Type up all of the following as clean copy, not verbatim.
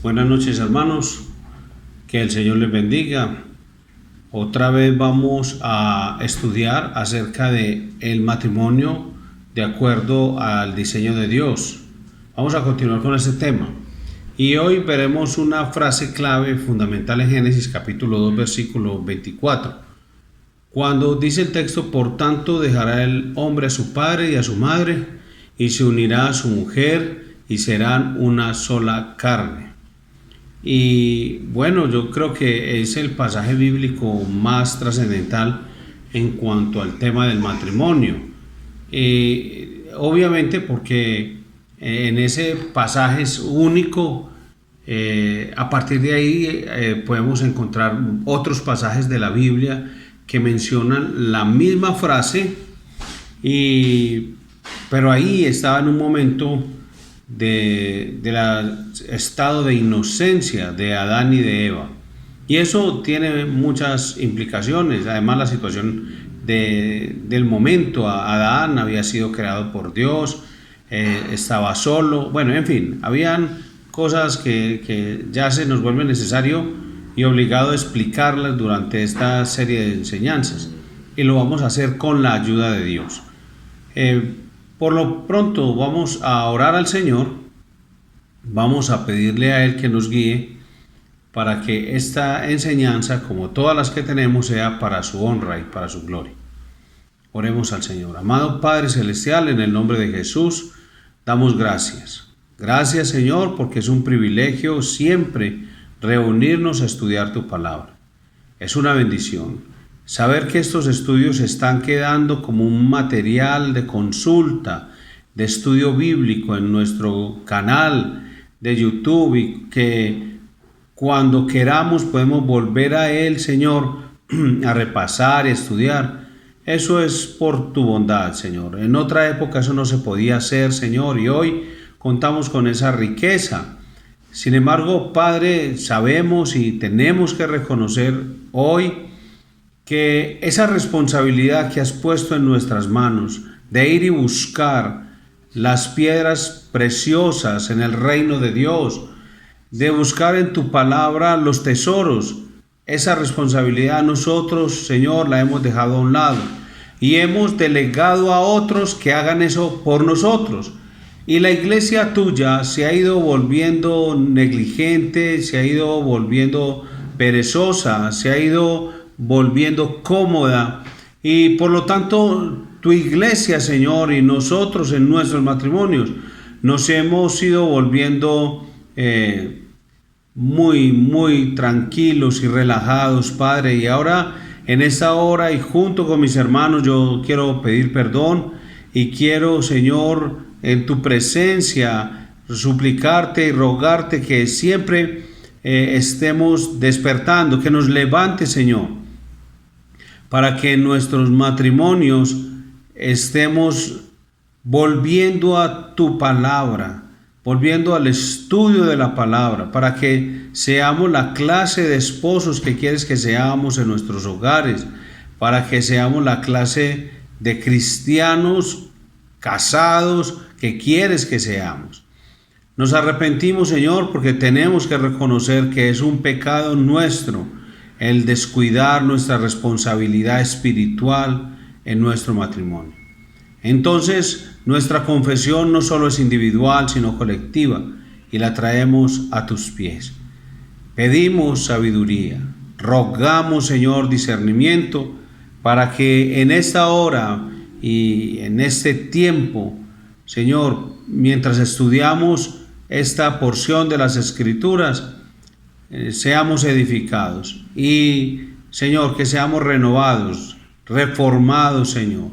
Buenas noches, hermanos, que el Señor les bendiga. Otra vez vamos a estudiar acerca de el matrimonio de acuerdo al diseño de Dios. Vamos a continuar con este tema. Y hoy veremos una frase clave fundamental en Génesis capítulo 2 versículo 24. Cuando dice el texto: por tanto dejará el hombre a su padre y a su madre, y se unirá a su mujer, y serán una sola carne. Y bueno, yo creo que es el pasaje bíblico más trascendental en cuanto al tema del matrimonio. Obviamente porque en ese pasaje es único. A partir de ahí podemos encontrar otros pasajes de la Biblia que mencionan la misma frase, pero ahí estaba en un momento del estado de inocencia de Adán y de Eva. Y eso tiene muchas implicaciones. Además, la situación del momento: Adán había sido creado por Dios, estaba solo. Bueno, en fin, habían cosas que ya se nos vuelve necesario y obligado a explicarlas durante esta serie de enseñanzas. Y lo vamos a hacer con la ayuda de Dios. Por lo pronto vamos a orar al Señor, vamos a pedirle a Él que nos guíe para que esta enseñanza, como todas las que tenemos, sea para su honra y para su gloria. Oremos al Señor. Amado Padre Celestial, en el nombre de Jesús, damos gracias. Gracias, Señor, porque es un privilegio siempre reunirnos a estudiar tu palabra. Es una bendición saber que estos estudios están quedando como un material de consulta, de estudio bíblico en nuestro canal de YouTube, y que cuando queramos podemos volver a él, Señor, a repasar y estudiar. Eso es por tu bondad, Señor. En otra época eso no se podía hacer, Señor, y hoy contamos con esa riqueza. Sin embargo, Padre, sabemos y tenemos que reconocer hoy que esa responsabilidad que has puesto en nuestras manos de ir y buscar las piedras preciosas en el reino de Dios, de buscar en tu palabra los tesoros, esa responsabilidad nosotros, Señor, la hemos dejado a un lado y hemos delegado a otros que hagan eso por nosotros. Y la iglesia tuya se ha ido volviendo negligente, se ha ido volviendo perezosa, se ha ido volviendo cómoda, y por lo tanto tu iglesia, Señor, y nosotros en nuestros matrimonios nos hemos ido volviendo muy tranquilos y relajados, Padre. Y ahora en esta hora y junto con mis hermanos yo quiero pedir perdón y quiero, Señor, en tu presencia suplicarte y rogarte que siempre estemos despertando, que nos levante, Señor, para que en nuestros matrimonios estemos volviendo a tu palabra, volviendo al estudio de la palabra, para que seamos la clase de esposos que quieres que seamos en nuestros hogares, para que seamos la clase de cristianos casados que quieres que seamos. Nos arrepentimos, Señor, porque tenemos que reconocer que es un pecado nuestro el descuidar nuestra responsabilidad espiritual en nuestro matrimonio. Entonces, nuestra confesión no solo es individual, sino colectiva, y la traemos a tus pies. Pedimos sabiduría, rogamos, Señor, discernimiento, para que en esta hora y en este tiempo, Señor, mientras estudiamos esta porción de las Escrituras, seamos edificados y, Señor, que seamos renovados, reformados, Señor.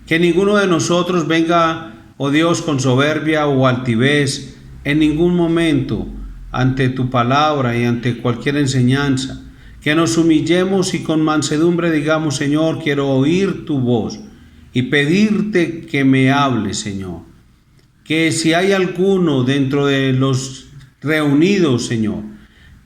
Que ninguno de nosotros venga, oh Dios, con soberbia o altivez en ningún momento ante tu palabra y ante cualquier enseñanza. Que nos humillemos y con mansedumbre digamos: Señor, quiero oír tu voz y pedirte que me hables, Señor. Que si hay alguno dentro de los reunidos, Señor,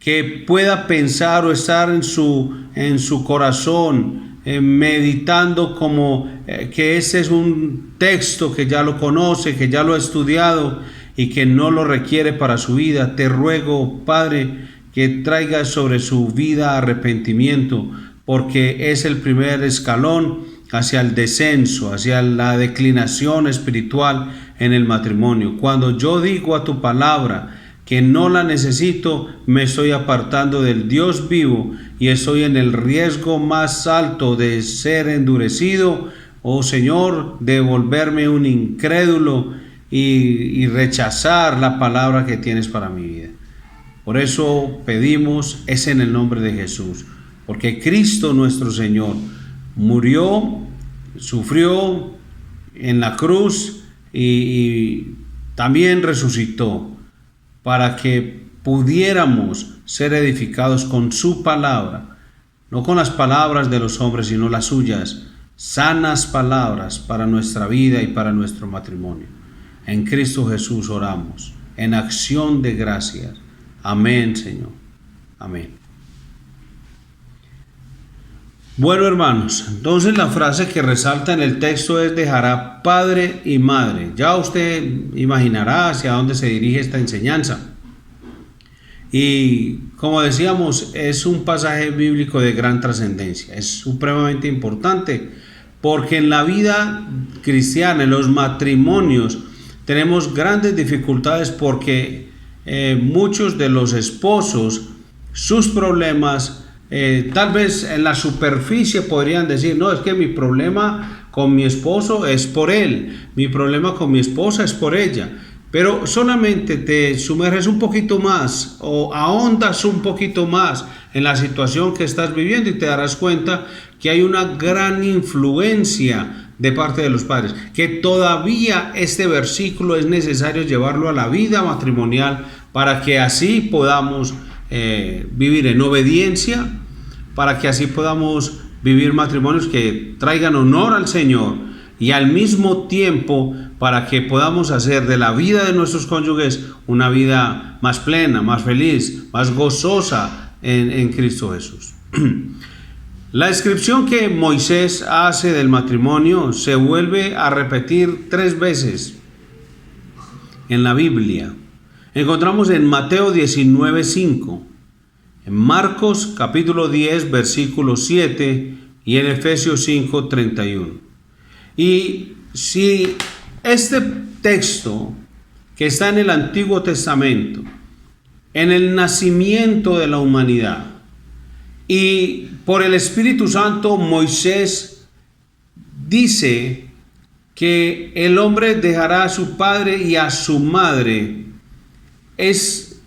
que pueda pensar o estar en su corazón meditando como que ese es un texto que ya lo conoce, que ya lo ha estudiado y que no lo requiere para su vida. Te ruego, Padre, que traiga sobre su vida arrepentimiento, porque es el primer escalón hacia el descenso, hacia la declinación espiritual en el matrimonio. Cuando yo digo a tu palabra que no la necesito, me estoy apartando del Dios vivo y estoy en el riesgo más alto de ser endurecido, oh Señor, de volverme un incrédulo y rechazar la palabra que tienes para mi vida. Por eso pedimos, es en el nombre de Jesús, porque Cristo nuestro Señor murió, sufrió en la cruz y también resucitó para que pudiéramos ser edificados con su palabra, no con las palabras de los hombres, sino las suyas, sanas palabras para nuestra vida y para nuestro matrimonio. En Cristo Jesús oramos, en acción de gracias. Amén, Señor. Amén. Bueno, hermanos, entonces la frase que resalta en el texto es: dejará padre y madre. Ya usted imaginará hacia dónde se dirige esta enseñanza. Y como decíamos, es un pasaje bíblico de gran trascendencia. Es supremamente importante porque en la vida cristiana, en los matrimonios, tenemos grandes dificultades porque muchos de los esposos, sus problemas, tal vez en la superficie podrían decir: no, es que mi problema con mi esposo es por él, mi problema con mi esposa es por ella. Pero solamente te sumerges un poquito más o ahondas un poquito más en la situación que estás viviendo y te darás cuenta que hay una gran influencia de parte de los padres, que todavía este versículo es necesario llevarlo a la vida matrimonial para que así podamos vivir en obediencia, para que así podamos vivir matrimonios que traigan honor al Señor y al mismo tiempo para que podamos hacer de la vida de nuestros cónyuges una vida más plena, más feliz, más gozosa en Cristo Jesús. La descripción que Moisés hace del matrimonio se vuelve a repetir 3 veces en la Biblia. Encontramos en Mateo 19:5, en Marcos capítulo 10 versículo 7 y en Efesios 5:31. Y si este texto que está en el Antiguo Testamento, en el nacimiento de la humanidad, y por el Espíritu Santo Moisés dice que el hombre dejará a su padre y a su madre, es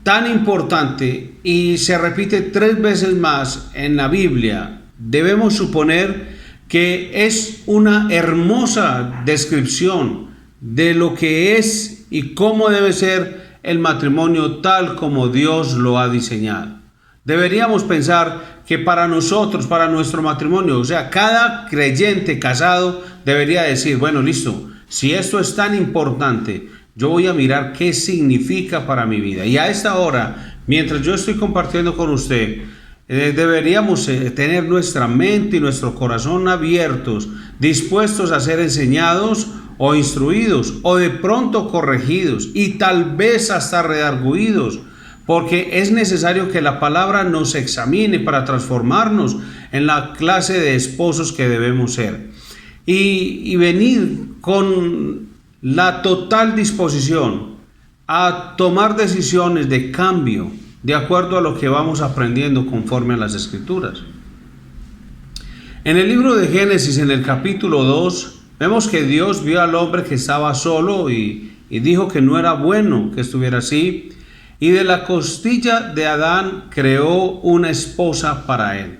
tan importante y se repite 3 veces más en la Biblia, debemos suponer que es una hermosa descripción de lo que es y cómo debe ser el matrimonio tal como Dios lo ha diseñado. Deberíamos pensar que para nosotros, para nuestro matrimonio, o sea, cada creyente casado debería decir: bueno, listo, si esto es tan importante, yo voy a mirar qué significa para mi vida. Y a esta hora, mientras yo estoy compartiendo con usted, deberíamos tener nuestra mente y nuestro corazón abiertos, dispuestos a ser enseñados o instruidos o de pronto corregidos y tal vez hasta redarguidos, porque es necesario que la palabra nos examine para transformarnos en la clase de esposos que debemos ser y venir con la total disposición a tomar decisiones de cambio de acuerdo a lo que vamos aprendiendo conforme a las Escrituras. En el libro de Génesis, en el capítulo 2, vemos que Dios vio al hombre que estaba solo y dijo que no era bueno que estuviera así, y de la costilla de Adán creó una esposa para él.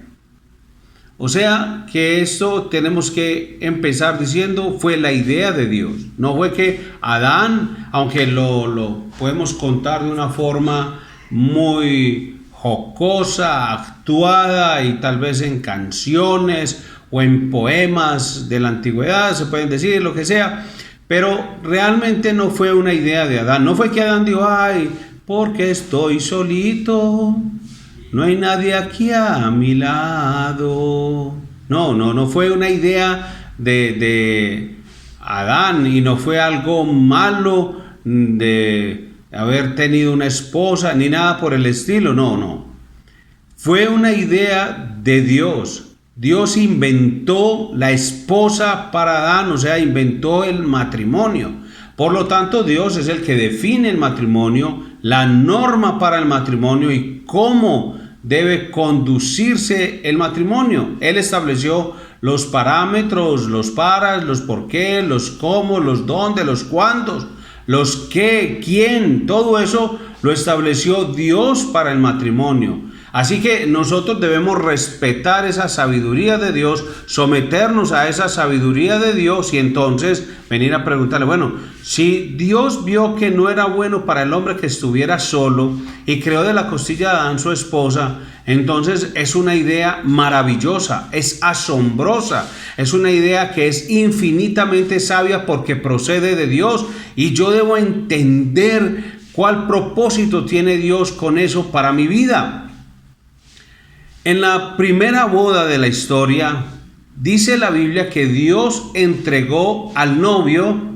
O sea que esto tenemos que empezar diciendo fue la idea de Dios. No fue que Adán, aunque lo podemos contar de una forma muy jocosa, actuada y tal vez en canciones o en poemas de la antigüedad, se pueden decir lo que sea, pero realmente no fue una idea de Adán. No fue que Adán dijo: ay, porque estoy solito, no hay nadie aquí a mi lado. No fue una idea de Adán, y no fue algo malo de haber tenido una esposa ni nada por el estilo, no. Fue una idea de Dios. Dios inventó la esposa para Adán, o sea, inventó el matrimonio. Por lo tanto, Dios es el que define el matrimonio, la norma para el matrimonio y cómo debe conducirse el matrimonio. Él estableció los parámetros, los paras, los por qué, los cómo, los dónde, los cuántos, los qué, quién, todo eso lo estableció Dios para el matrimonio. Así que nosotros debemos respetar esa sabiduría de Dios, someternos a esa sabiduría de Dios y entonces venir a preguntarle, bueno, si Dios vio que no era bueno para el hombre que estuviera solo y creó de la costilla de Adán su esposa, entonces es una idea maravillosa, es asombrosa, es una idea que es infinitamente sabia porque procede de Dios y yo debo entender cuál propósito tiene Dios con eso para mi vida. En la primera boda de la historia, dice la Biblia que Dios entregó al novio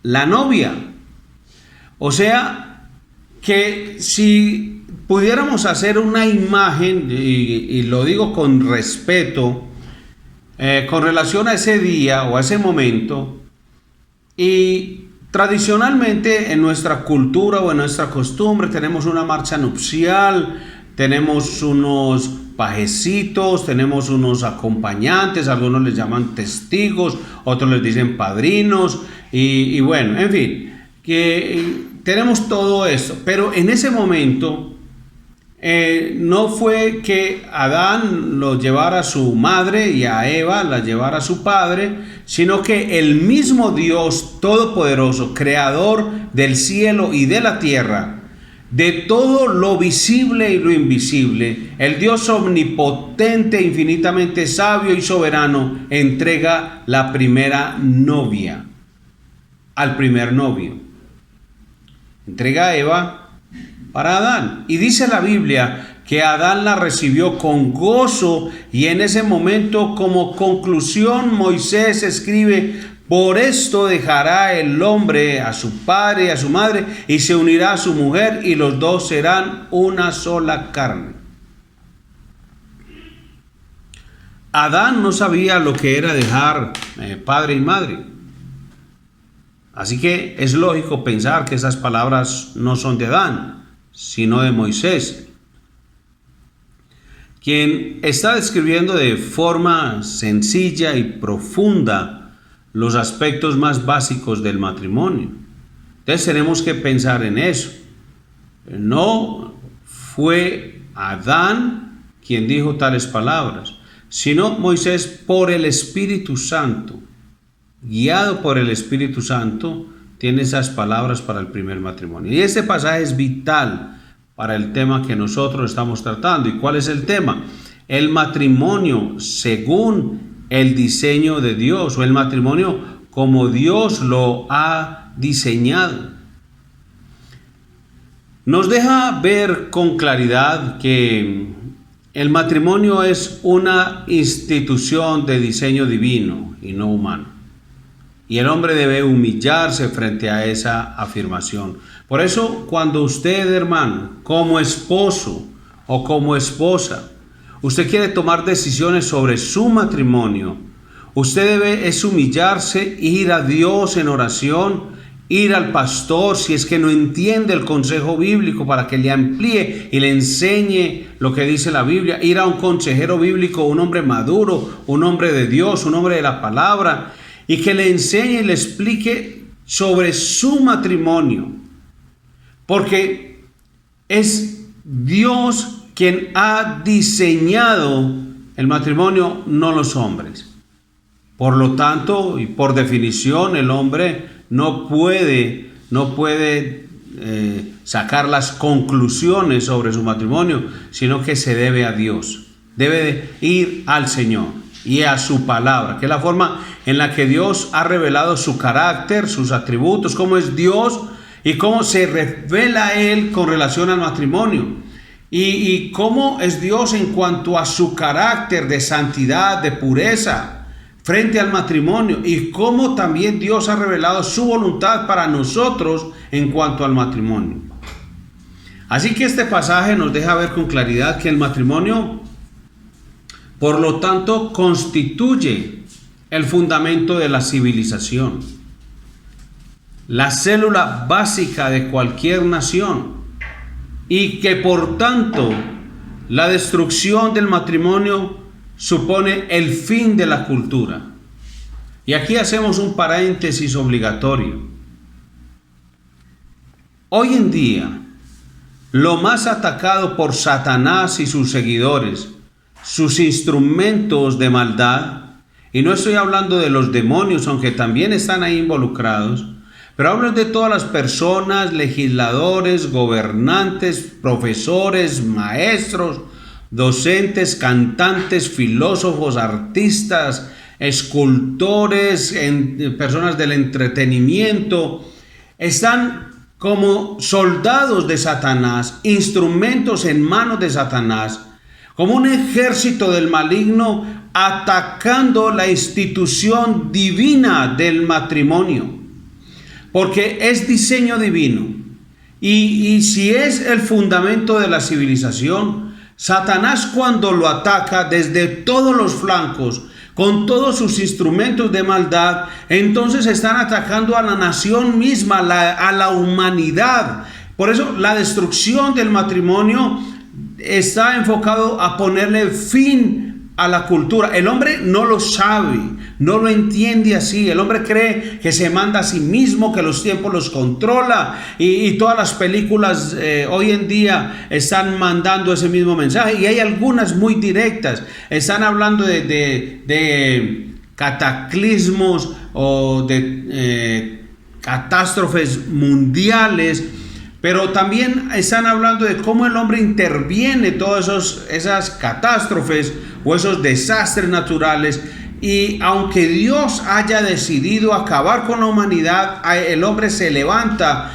la novia. O sea, que si pudiéramos hacer una imagen, y lo digo con respeto, con relación a ese día o a ese momento, y tradicionalmente en nuestra cultura o en nuestra costumbre tenemos una marcha nupcial, tenemos unos pajecitos, tenemos unos acompañantes, algunos les llaman testigos, otros les dicen padrinos, y bueno, en fin, que tenemos todo esto. Pero en ese momento no fue que Adán lo llevara a su madre y a Eva la llevara a su padre, sino que el mismo Dios Todopoderoso, creador del cielo y de la tierra, de todo lo visible y lo invisible, el Dios omnipotente, infinitamente sabio y soberano, entrega la primera novia al primer novio. Entrega a Eva para Adán. Y dice la Biblia que Adán la recibió con gozo y en ese momento, como conclusión, Moisés escribe: por esto dejará el hombre a su padre y a su madre y se unirá a su mujer y los dos serán una sola carne. Adán no sabía lo que era dejar padre y madre. Así que es lógico pensar que esas palabras no son de Adán, sino de Moisés, quien está describiendo de forma sencilla y profunda los aspectos más básicos del matrimonio. Entonces tenemos que pensar en eso. No fue Adán quien dijo tales palabras, sino Moisés por el Espíritu Santo. Guiado por el Espíritu Santo, tiene esas palabras para el primer matrimonio. Y este pasaje es vital para el tema que nosotros estamos tratando. ¿Y cuál es el tema? El matrimonio según el diseño de Dios, o el matrimonio como Dios lo ha diseñado. Nos deja ver con claridad que el matrimonio es una institución de diseño divino y no humano. Y el hombre debe humillarse frente a esa afirmación. Por eso, cuando usted, hermano, como esposo o como esposa, usted quiere tomar decisiones sobre su matrimonio, usted debe humillarse, ir a Dios en oración, ir al pastor si es que no entiende el consejo bíblico para que le amplíe y le enseñe lo que dice la Biblia, ir a un consejero bíblico, un hombre maduro, un hombre de Dios, un hombre de la palabra, y que le enseñe y le explique sobre su matrimonio, porque es Dios quien ha diseñado el matrimonio, no los hombres. Por lo tanto, y por definición, el hombre no puede sacar las conclusiones sobre su matrimonio, sino que se debe a Dios. Debe de ir al Señor y a su palabra, que es la forma en la que Dios ha revelado su carácter, sus atributos, cómo es Dios y cómo se revela Él con relación al matrimonio. Y cómo es Dios en cuanto a su carácter de santidad, de pureza. frente al matrimonio y cómo también Dios ha revelado su voluntad para nosotros en cuanto al matrimonio. Así que este pasaje nos deja ver con claridad que el matrimonio, por lo tanto, constituye el fundamento de la civilización, la célula básica de cualquier nación, y que por tanto la destrucción del matrimonio supone el fin de la cultura. Y aquí hacemos un paréntesis obligatorio. Hoy en día, lo más atacado por Satanás y sus seguidores, sus instrumentos de maldad, y no estoy hablando de los demonios, aunque también están ahí involucrados, pero hablo de todas las personas, legisladores, gobernantes, profesores, maestros, docentes, cantantes, filósofos, artistas, escultores, personas del entretenimiento, están como soldados de Satanás, instrumentos en manos de Satanás, como un ejército del maligno atacando la institución divina del matrimonio, porque es diseño divino. Y si es el fundamento de la civilización, Satanás, cuando lo ataca desde todos los flancos, con todos sus instrumentos de maldad, entonces están atacando a la nación misma, a la humanidad. Por eso la destrucción del matrimonio está enfocado a ponerle fin a la cultura. El hombre no lo sabe, no lo entiende así. El hombre cree que se manda a sí mismo, que los tiempos los controla, y todas las películas hoy en día están mandando ese mismo mensaje, y hay algunas muy directas. Están hablando de cataclismos o de catástrofes mundiales, pero también están hablando de cómo el hombre interviene en todas esas catástrofes o esos desastres naturales. Y aunque Dios haya decidido acabar con la humanidad, el hombre se levanta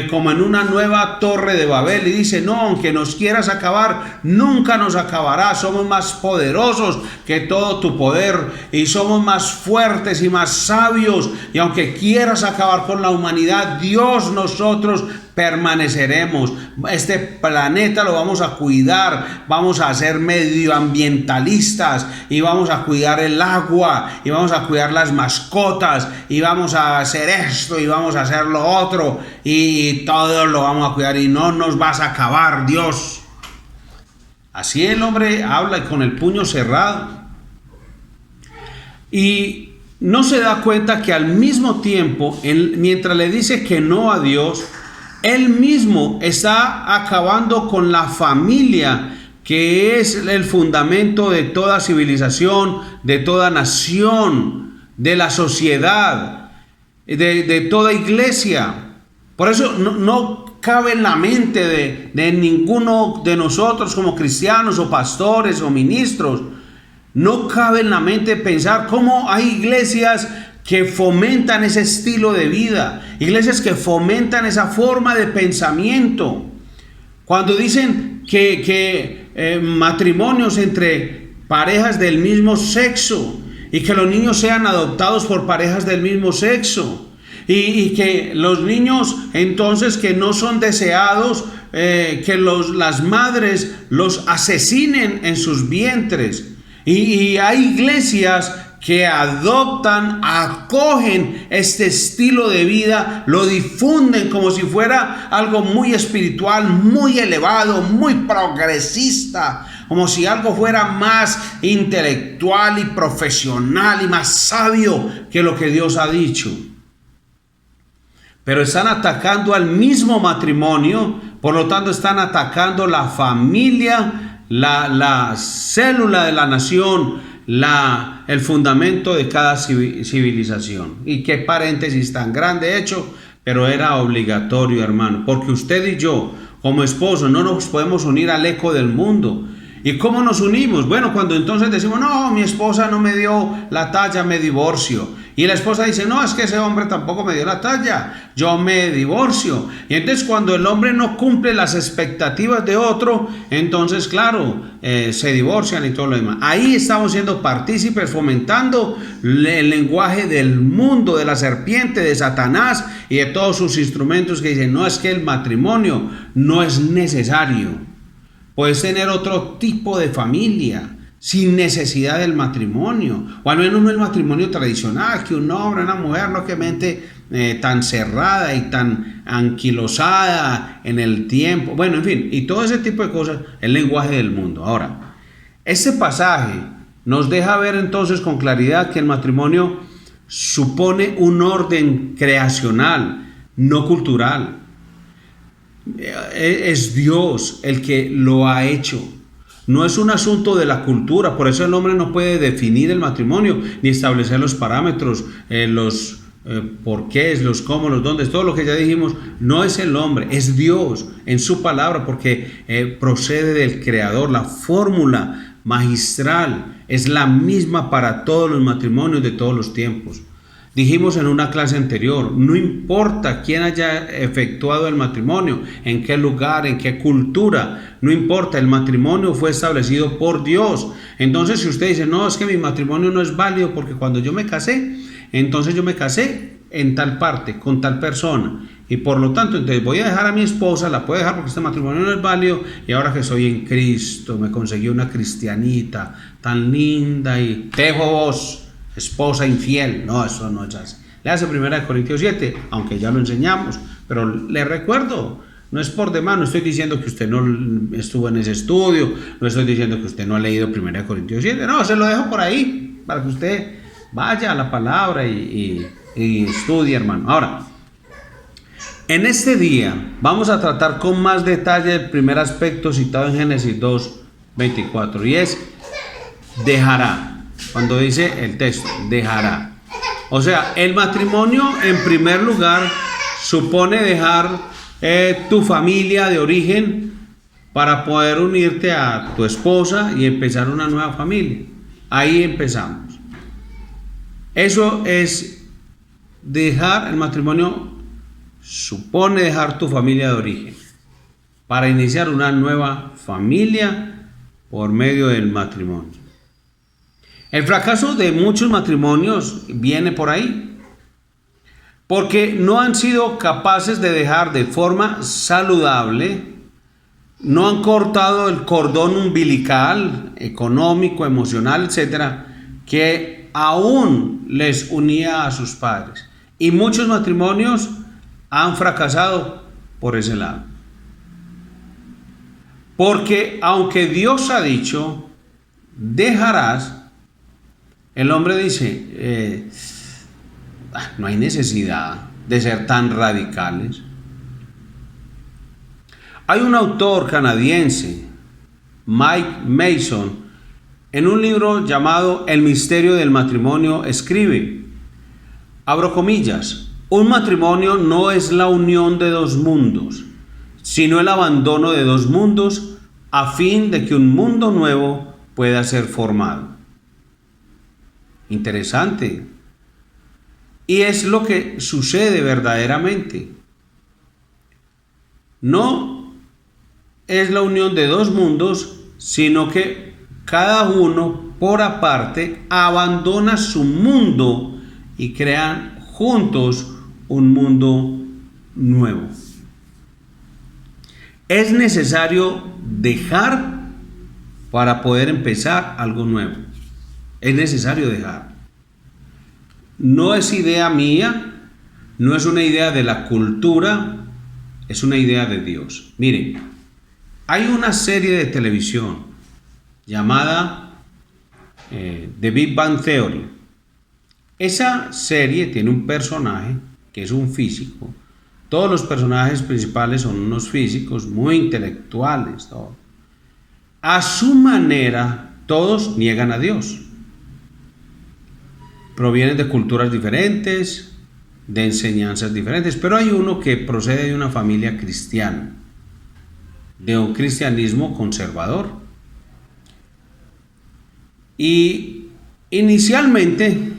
como en una nueva torre de Babel y dice: no, aunque nos quieras acabar, nunca nos acabará. Somos más poderosos que todo tu poder, y somos más fuertes y más sabios, y aunque quieras acabar con la humanidad, Dios, nosotros permaneceremos. Este planeta lo vamos a cuidar, vamos a ser medioambientalistas, y vamos a cuidar el agua, y vamos a cuidar las mascotas, y vamos a hacer esto, y vamos a hacer lo otro, y todo lo vamos a cuidar, y no nos vas a acabar, Dios. Así el hombre habla con el puño cerrado, y no se da cuenta que al mismo tiempo, mientras le dice que no a Dios, él mismo está acabando con la familia, que es el fundamento de toda civilización, de toda nación, de la sociedad, de toda iglesia. Por eso no cabe en la mente de ninguno de nosotros como cristianos o pastores o ministros, no cabe en la mente pensar cómo hay iglesias que fomentan ese estilo de vida, iglesias que fomentan esa forma de pensamiento. Cuando dicen que matrimonios entre parejas del mismo sexo, y que los niños sean adoptados por parejas del mismo sexo, y que los niños entonces que no son deseados, que las madres los asesinen en sus vientres, y hay iglesias que adoptan, acogen este estilo de vida, lo difunden como si fuera algo muy espiritual, muy elevado, muy progresista, como si algo fuera más intelectual y profesional y más sabio que lo que Dios ha dicho. Pero están atacando al mismo matrimonio, por lo tanto están atacando la familia, la célula de la nación, el fundamento de cada civilización. Y qué paréntesis tan grande hecho, pero era obligatorio, hermano, porque usted y yo como esposos no nos podemos unir al eco del mundo. ¿Y cómo nos unimos? Bueno, cuando entonces decimos, no, mi esposa no me dio la talla, me divorcio. Y la esposa dice, no, es que ese hombre tampoco me dio la talla, yo me divorcio. Y entonces cuando el hombre no cumple las expectativas de otro, entonces claro, se divorcian y todo lo demás. Ahí estamos siendo partícipes, fomentando el lenguaje del mundo, de la serpiente, de Satanás y de todos sus instrumentos que dicen, no, es que el matrimonio no es necesario. Puedes tener otro tipo de familia sin necesidad del matrimonio, o al menos no el matrimonio tradicional, que un hombre, una mujer, no que mente tan cerrada y tan anquilosada en el tiempo, bueno, en fin, y todo ese tipo de cosas, el lenguaje del mundo. Ahora, este pasaje nos deja ver entonces con claridad que el matrimonio supone un orden creacional, no cultural. Es Dios el que lo ha hecho. No es un asunto de la cultura. Por eso el hombre no puede definir el matrimonio ni establecer los parámetros, los porqués, los cómo, los dónde, todo lo que ya dijimos. No es el hombre, es Dios en su palabra, porque procede del Creador. La fórmula magistral es la misma para todos los matrimonios de todos los tiempos. Dijimos en una clase anterior, no importa quién haya efectuado el matrimonio, en qué lugar, en qué cultura, no importa, el matrimonio fue establecido por Dios. Entonces si usted dice, no, es que mi matrimonio no es válido porque cuando yo me casé, entonces yo me casé en tal parte, con tal persona, y por lo tanto, entonces voy a dejar a mi esposa, la puedo dejar porque este matrimonio no es válido, y ahora que soy en Cristo, me conseguí una cristianita tan linda y te dejo vos, esposa infiel. No, eso no es así. Le hace 1 Corintios 7, aunque ya lo enseñamos, pero le recuerdo, no es por demás, no estoy diciendo que usted no estuvo en ese estudio, no estoy diciendo que usted no ha leído 1 Corintios 7, no, se lo dejo por ahí, para que usted vaya a la palabra y estudie, hermano. Ahora, en este día vamos a tratar con más detalle el primer aspecto citado en Génesis 2:24, y es dejará. Cuando dice el texto, dejará. O sea, el matrimonio en primer lugar supone dejar tu familia de origen para poder unirte a tu esposa y empezar una nueva familia. Ahí empezamos. Eso es dejar, el matrimonio supone dejar tu familia de origen para iniciar una nueva familia por medio del matrimonio. El fracaso de muchos matrimonios viene por ahí, porque no han sido capaces de dejar de forma saludable, no han cortado el cordón umbilical, económico, emocional, etcétera, que aún les unía a sus padres. Y muchos matrimonios han fracasado por ese lado. Porque aunque Dios ha dicho, dejarás, el hombre dice, no hay necesidad de ser tan radicales. Hay un autor canadiense, Mike Mason, en un libro llamado El misterio del matrimonio, escribe, abro comillas, un matrimonio no es la unión de dos mundos, sino el abandono de dos mundos a fin de que un mundo nuevo pueda ser formado. Interesante. Y es lo que sucede verdaderamente. No es la unión de dos mundos, sino que cada uno por aparte abandona su mundo y crean juntos un mundo nuevo. Es necesario dejar para poder empezar algo nuevo. Es necesario dejar. No es idea mía, no es una idea de la cultura, es una idea de Dios. Miren, hay una serie de televisión llamada The Big Bang Theory. Esa serie tiene un personaje que es un físico. Todos los personajes principales son unos físicos muy intelectuales. Todos. A su manera, todos niegan a Dios. Provienen de culturas diferentes, de enseñanzas diferentes, pero hay uno que procede de una familia cristiana, de un cristianismo conservador. Y inicialmente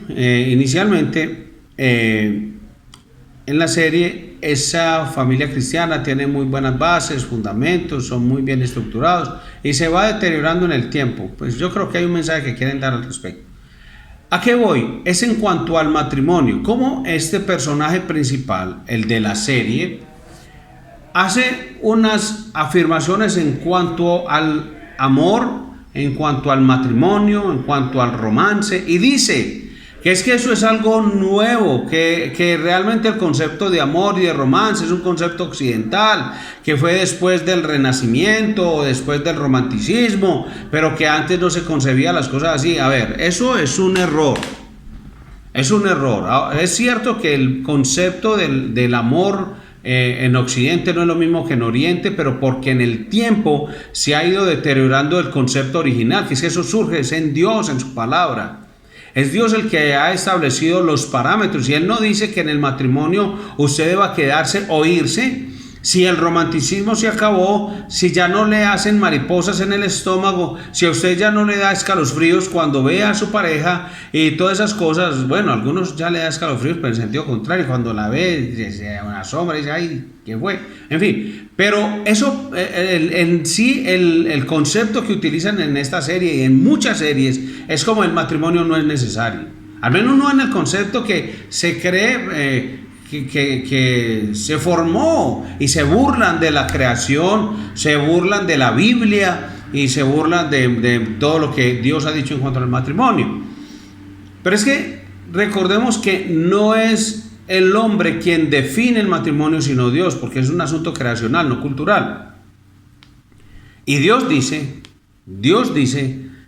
en la serie, esa familia cristiana tiene muy buenas bases, fundamentos, son muy bien estructurados y se va deteriorando en el tiempo. Pues yo creo que hay un mensaje que quieren dar al respecto. ¿A qué voy? Es en cuanto al matrimonio. Cómo este personaje principal, el de la serie, hace unas afirmaciones en cuanto al amor, en cuanto al matrimonio, en cuanto al romance, y dice que es que eso es algo nuevo, que realmente el concepto de amor y de romance es un concepto occidental, que fue después del Renacimiento o después del Romanticismo, pero que antes no se concebía las cosas así. A ver, eso es un error. Es un error. Es cierto que el concepto del amor en Occidente no es lo mismo que en Oriente, pero porque en el tiempo se ha ido deteriorando el concepto original, que es que eso surge, es en Dios, en su palabra. Es Dios el que ha establecido los parámetros y Él no dice que en el matrimonio usted deba quedarse o irse. Si el romanticismo se acabó, si ya no le hacen mariposas en el estómago, si a usted ya no le da escalofríos cuando ve a su pareja y todas esas cosas, bueno, a algunos ya le da escalofríos, pero en sentido contrario, cuando la ve, una sombra, dice, ay, ¿qué fue? En fin, pero eso, en sí, el concepto que utilizan en esta serie y en muchas series es como el matrimonio no es necesario. Al menos no en el concepto que se cree... Que se formó y se burlan de la creación, se burlan de la Biblia y se burlan de todo lo que Dios ha dicho en cuanto al matrimonio. Pero es que recordemos que no es el hombre quien define el matrimonio sino Dios, porque es un asunto creacional, no cultural. Y Dios dice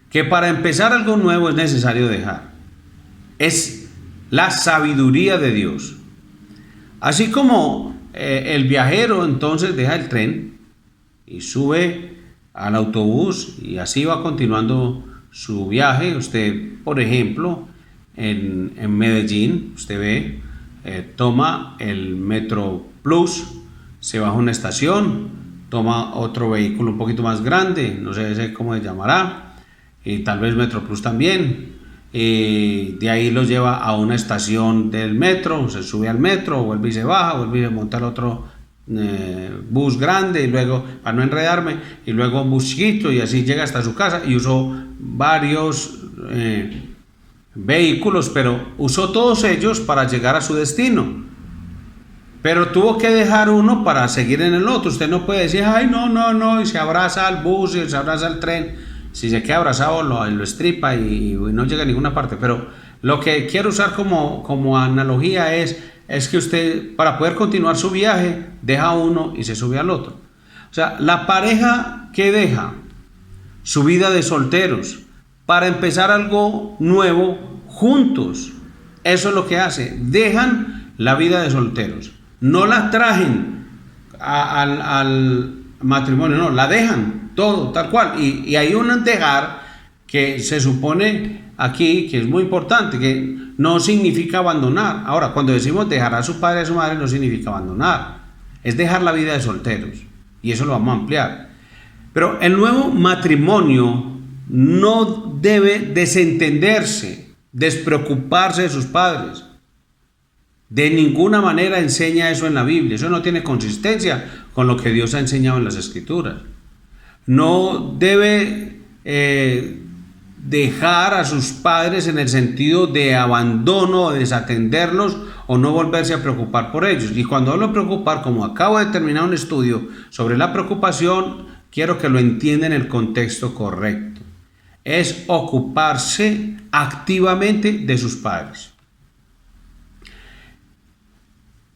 que para empezar algo nuevo es necesario dejar. Es la sabiduría de Dios. Así como el viajero entonces deja el tren y sube al autobús y así va continuando su viaje. Usted, por ejemplo, en Medellín, usted ve, toma el Metro Plus, se baja a una estación, toma otro vehículo un poquito más grande, no sé cómo se llamará, y tal vez Metro Plus también. De ahí lo lleva a una estación del metro, se sube al metro, vuelve y se baja, vuelve y se monta el otro bus grande y luego, para no enredarme, y luego un bus chiquito y así llega hasta su casa y usó varios vehículos, pero usó todos ellos para llegar a su destino. Pero tuvo que dejar uno para seguir en el otro. Usted no puede decir, ay, no, y se abraza al bus y se abraza al tren. Si se queda abrazado lo estripa y no llega a ninguna parte. Pero lo que quiero usar como analogía es que usted, para poder continuar su viaje, deja uno y se sube al otro. O sea, la pareja que deja su vida de solteros para empezar algo nuevo juntos, eso es lo que hace. Dejan la vida de solteros. No la trajen al matrimonio, no, la dejan. Todo, tal cual. Y hay un dejar que se supone aquí que es muy importante, que no significa abandonar. Ahora, cuando decimos dejar a su padre y a su madre, no significa abandonar. Es dejar la vida de solteros. Y eso lo vamos a ampliar. Pero el nuevo matrimonio no debe desentenderse, despreocuparse de sus padres. De ninguna manera enseña eso en la Biblia. Eso no tiene consistencia con lo que Dios ha enseñado en las Escrituras. No debe dejar a sus padres en el sentido de abandono, de desatenderlos o no volverse a preocupar por ellos. Y cuando hablo de preocupar, como acabo de terminar un estudio sobre la preocupación, quiero que lo entiendan en el contexto correcto. Es ocuparse activamente de sus padres.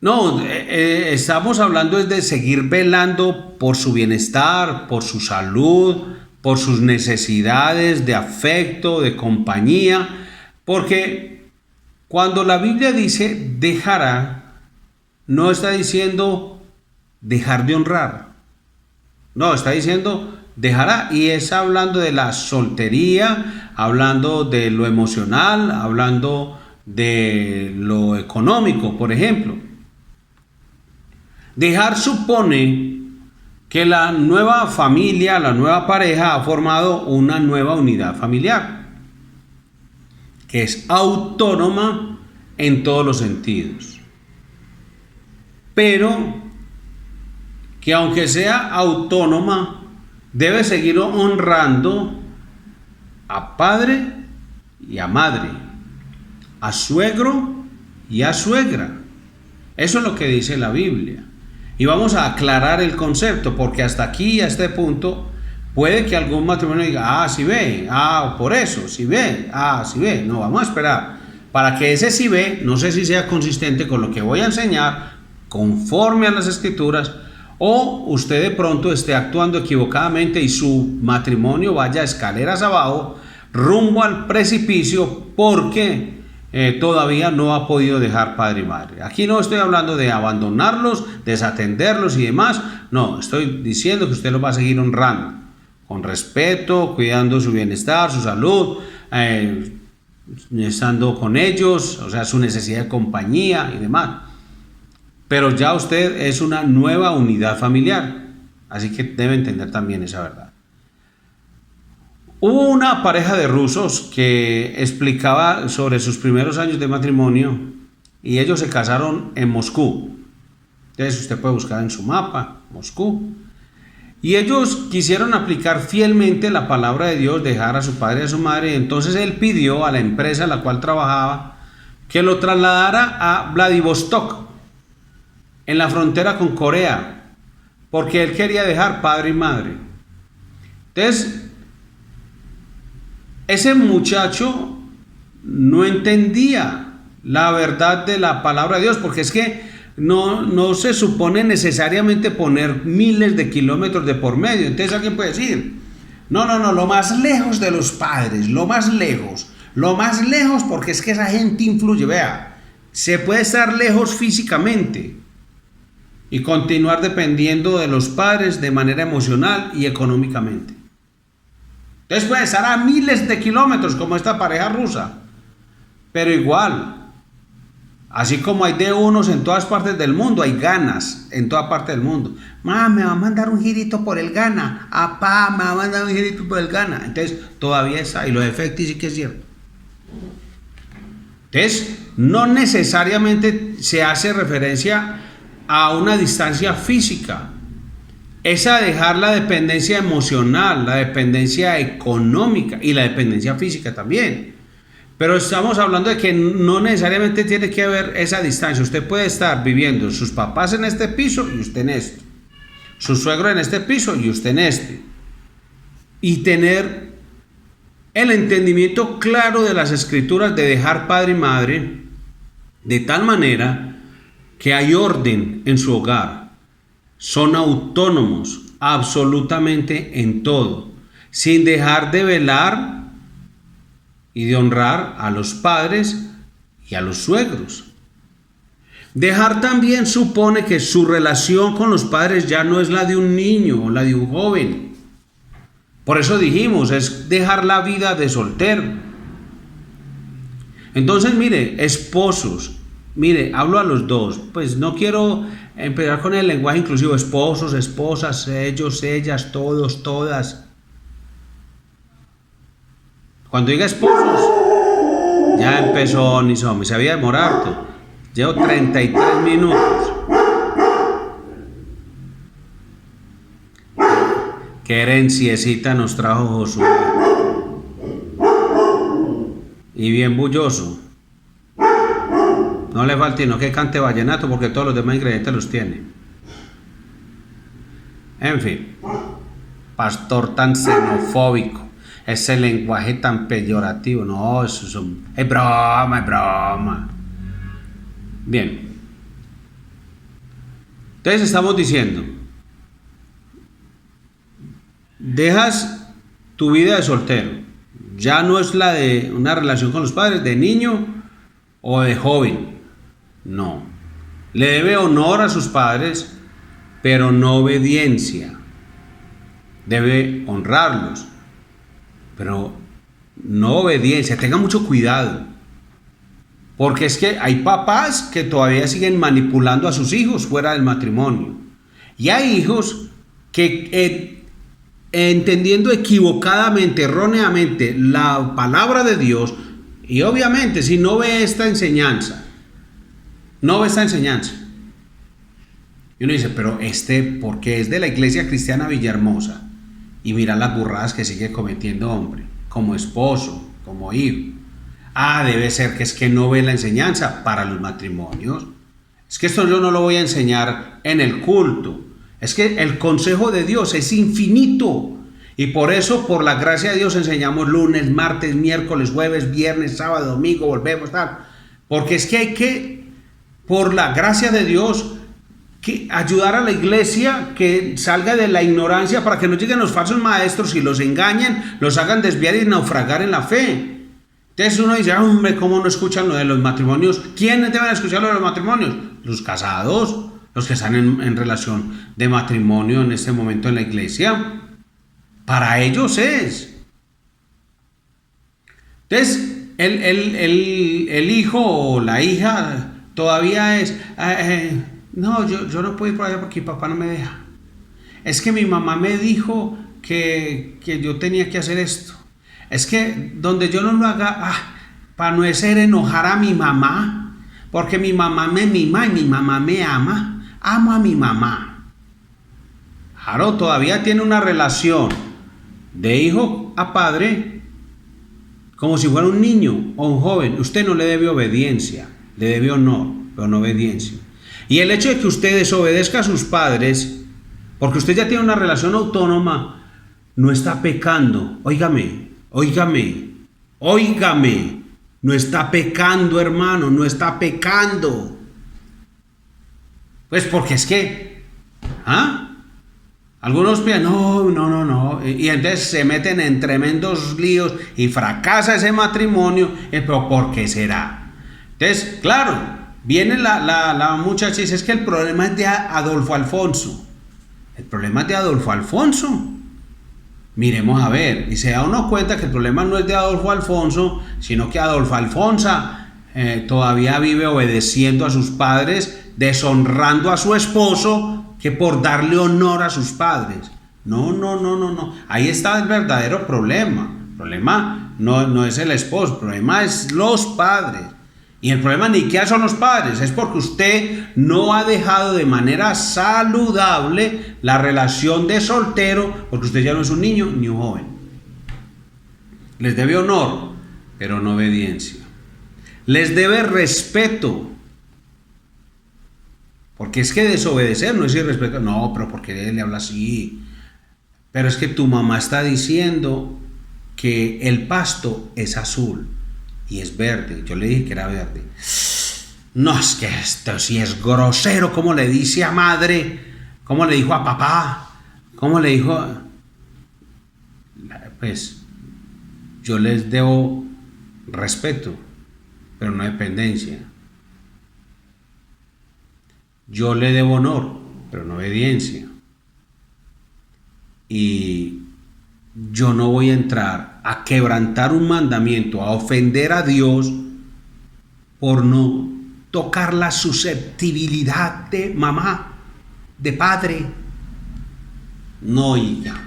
No, estamos hablando de seguir velando por su bienestar, por su salud, por sus necesidades de afecto, de compañía, porque cuando la Biblia dice dejará, no está diciendo dejar de honrar, no, está diciendo dejará, y es hablando de la soltería, hablando de lo emocional, hablando de lo económico, por ejemplo. Dejar supone que la nueva familia, la nueva pareja ha formado una nueva unidad familiar. que es autónoma en todos los sentidos, pero que aunque sea autónoma, debe seguir honrando a padre y a madre, a suegro y a suegra. Eso es lo que dice la Biblia. Y vamos a aclarar el concepto, porque hasta aquí, a este punto, puede que algún matrimonio diga, sí ve, por eso, sí ve, sí ve. No, vamos a esperar para que ese sí ve, no sé si sea consistente con lo que voy a enseñar, conforme a las Escrituras, o usted de pronto esté actuando equivocadamente y su matrimonio vaya escaleras abajo, rumbo al precipicio, porque todavía no ha podido dejar padre y madre. Aquí no estoy hablando de abandonarlos, desatenderlos y demás. No, estoy diciendo que usted los va a seguir honrando, con respeto, cuidando su bienestar, su salud, estando con ellos, o sea, su necesidad de compañía y demás. Pero ya usted es una nueva unidad familiar, así que debe entender también esa verdad. Hubo una pareja de rusos que explicaba sobre sus primeros años de matrimonio y ellos se casaron en Moscú. Entonces usted puede buscar en su mapa, Moscú. Y ellos quisieron aplicar fielmente la palabra de Dios, dejar a su padre y a su madre. Y entonces él pidió a la empresa en la cual trabajaba que lo trasladara a Vladivostok, en la frontera con Corea, porque él quería dejar padre y madre. Entonces, ese muchacho no entendía la verdad de la palabra de Dios, porque es que no se supone necesariamente poner miles de kilómetros de por medio. Entonces alguien puede decir, no, lo más lejos de los padres, lo más lejos, porque es que esa gente influye. Vea, se puede estar lejos físicamente y continuar dependiendo de los padres de manera emocional y económicamente. Entonces puede estar a miles de kilómetros como esta pareja rusa, pero igual, así como hay de unos en todas partes del mundo, hay ganas en toda parte del mundo. Mamá, me va a mandar un girito por el Ghana. Papá, me va a mandar un girito por el Ghana. Entonces todavía está, y los efectos sí que es cierto. Entonces no necesariamente se hace referencia a una distancia física, es a dejar la dependencia emocional, la dependencia económica y la dependencia física también. Pero estamos hablando de que no necesariamente tiene que haber esa distancia. Usted puede estar viviendo sus papás en este piso y usted en este, su suegro en este piso y usted en este, y tener el entendimiento claro de las Escrituras de dejar padre y madre, de tal manera que hay orden en su hogar, son autónomos absolutamente en todo, sin dejar de velar y de honrar a los padres y a los suegros. Dejar también supone que su relación con los padres ya no es la de un niño o la de un joven. Por eso dijimos, es dejar la vida de soltero. Entonces, mire, esposos, mire, hablo a los dos, pues no quiero empezar con el lenguaje inclusivo, esposos, esposas, ellos, ellas, todos, todas. Cuando diga esposos, ya empezó Nisomi, se había demorado. Llevo 33 minutos. Qué herenciecita nos trajo Josué. Y bien bulloso. No le falta sino que cante vallenato, porque todos los demás ingredientes los tiene. En fin, pastor tan xenofóbico, ese lenguaje tan peyorativo, no, eso es broma, es broma. Bien, entonces estamos diciendo, dejas tu vida de soltero, ya no es la de una relación con los padres, de niño o de joven, no, le debe honor a sus padres, pero no obediencia, debe honrarlos, pero no obediencia. Tenga mucho cuidado, porque es que hay papás que todavía siguen manipulando a sus hijos fuera del matrimonio, y hay hijos que entendiendo equivocadamente, erróneamente la palabra de Dios, Y obviamente, si no ve esta enseñanza, y uno dice, pero porque es de la Iglesia Cristiana Villahermosa, y mira las burradas que sigue cometiendo, hombre, como esposo, como hijo. Debe ser que es que no ve la enseñanza para los matrimonios. Es que esto yo no lo voy a enseñar en el culto. Es que el consejo de Dios es infinito. Y por eso, por la gracia de Dios, enseñamos lunes, martes, miércoles, jueves, viernes, sábado, domingo, volvemos, tal. Porque es que hay que, por la gracia de Dios, que ayudar a la iglesia que salga de la ignorancia para que no lleguen los falsos maestros y los engañen, los hagan desviar y naufragar en la fe. Entonces uno dice, hombre, ¿cómo no escuchan lo de los matrimonios? ¿Quiénes deben escuchar lo de los matrimonios? Los casados, los que están en relación de matrimonio en este momento en la iglesia. Para ellos es. Entonces, el hijo o la hija todavía es, no, yo no puedo ir por allá porque mi papá no me deja. Es que mi mamá me dijo que yo tenía que hacer esto. Es que donde yo no lo haga, para no hacer enojar a mi mamá, porque mi mamá me mima y mi mamá me ama. Amo a mi mamá. Claro, todavía tiene una relación de hijo a padre como si fuera un niño o un joven. Usted no le debe obediencia, le debe honor, pero no obediencia. Y el hecho de que usted desobedezca a sus padres, porque usted ya tiene una relación autónoma, no está pecando. Óigame, no está pecando, hermano, no está pecando. Pues porque es que, algunos piensan, no, y entonces se meten en tremendos líos y fracasa ese matrimonio, pero ¿por qué será? Entonces, claro, viene la muchacha y dice, es que el problema es de Adolfo Alfonso. El problema es de Adolfo Alfonso. Miremos a ver, y se da uno cuenta que el problema no es de Adolfo Alfonso, sino que Adolfo Alfonsa todavía vive obedeciendo a sus padres, deshonrando a su esposo, que por darle honor a sus padres. No. Ahí está el verdadero problema. El problema no es el esposo, el problema es los padres. Y el problema ni qué son los padres, es porque usted no ha dejado de manera saludable la relación de soltero, porque usted ya no es un niño ni un joven. Les debe honor, pero no obediencia. Les debe respeto, porque es que desobedecer no es irrespeto. No, pero ¿por qué le habla así? Pero es que tu mamá está diciendo que el pasto es azul y es verde. Yo le dije que era verde. No, es que esto sí es grosero. ¿Cómo le dice a madre? ¿Cómo le dijo a papá? ¿Cómo le dijo? Pues yo les debo respeto, pero no dependencia. Yo le debo honor, pero no obediencia. Y yo no voy a entrar a quebrantar un mandamiento, a ofender a Dios por no tocar la susceptibilidad de mamá, de padre. No, hija.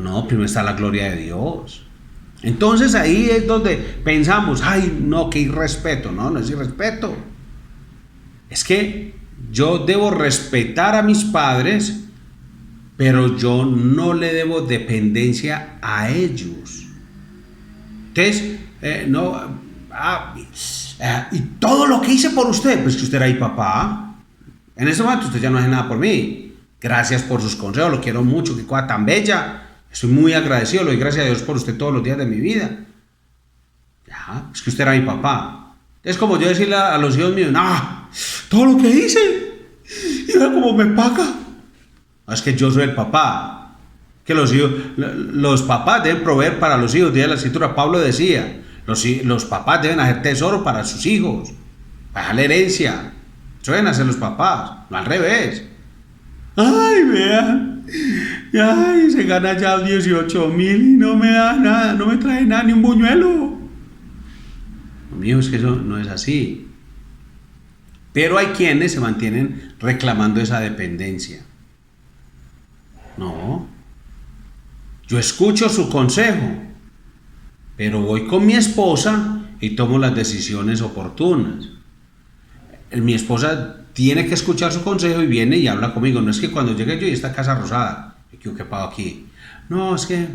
No, primero está la gloria de Dios. Entonces ahí es donde pensamos, ay, no, qué irrespeto. No es irrespeto. Es que yo debo respetar a mis padres, pero yo no le debo dependencia a ellos. Entonces, y todo lo que hice por usted, pues que usted era mi papá. En ese momento usted ya no hace nada por mí. Gracias por sus consejos, lo quiero mucho, qué cosa tan bella. Estoy muy agradecido, le doy gracias a Dios por usted todos los días de mi vida. Ya, es que usted era mi papá. Es como yo decirle a los hijos míos, todo lo que hice, y vea cómo me paga. Es que yo soy el papá. Que los papás deben proveer para los hijos. Dice la escritura, Pablo decía, los papás deben hacer tesoro para sus hijos, para la herencia. Eso deben hacer los papás, no al revés. Ay, vean, ay, se gana ya 18,000 y no me da nada, no me trae nada, ni un buñuelo. Mío, es que eso no es así. Pero hay quienes se mantienen reclamando esa dependencia. No, yo escucho su consejo, pero voy con mi esposa y tomo las decisiones oportunas. Mi esposa tiene que escuchar su consejo y viene y habla conmigo. No es que cuando llegue yo y esta casa rosada, ¿qué pago aquí? No, es que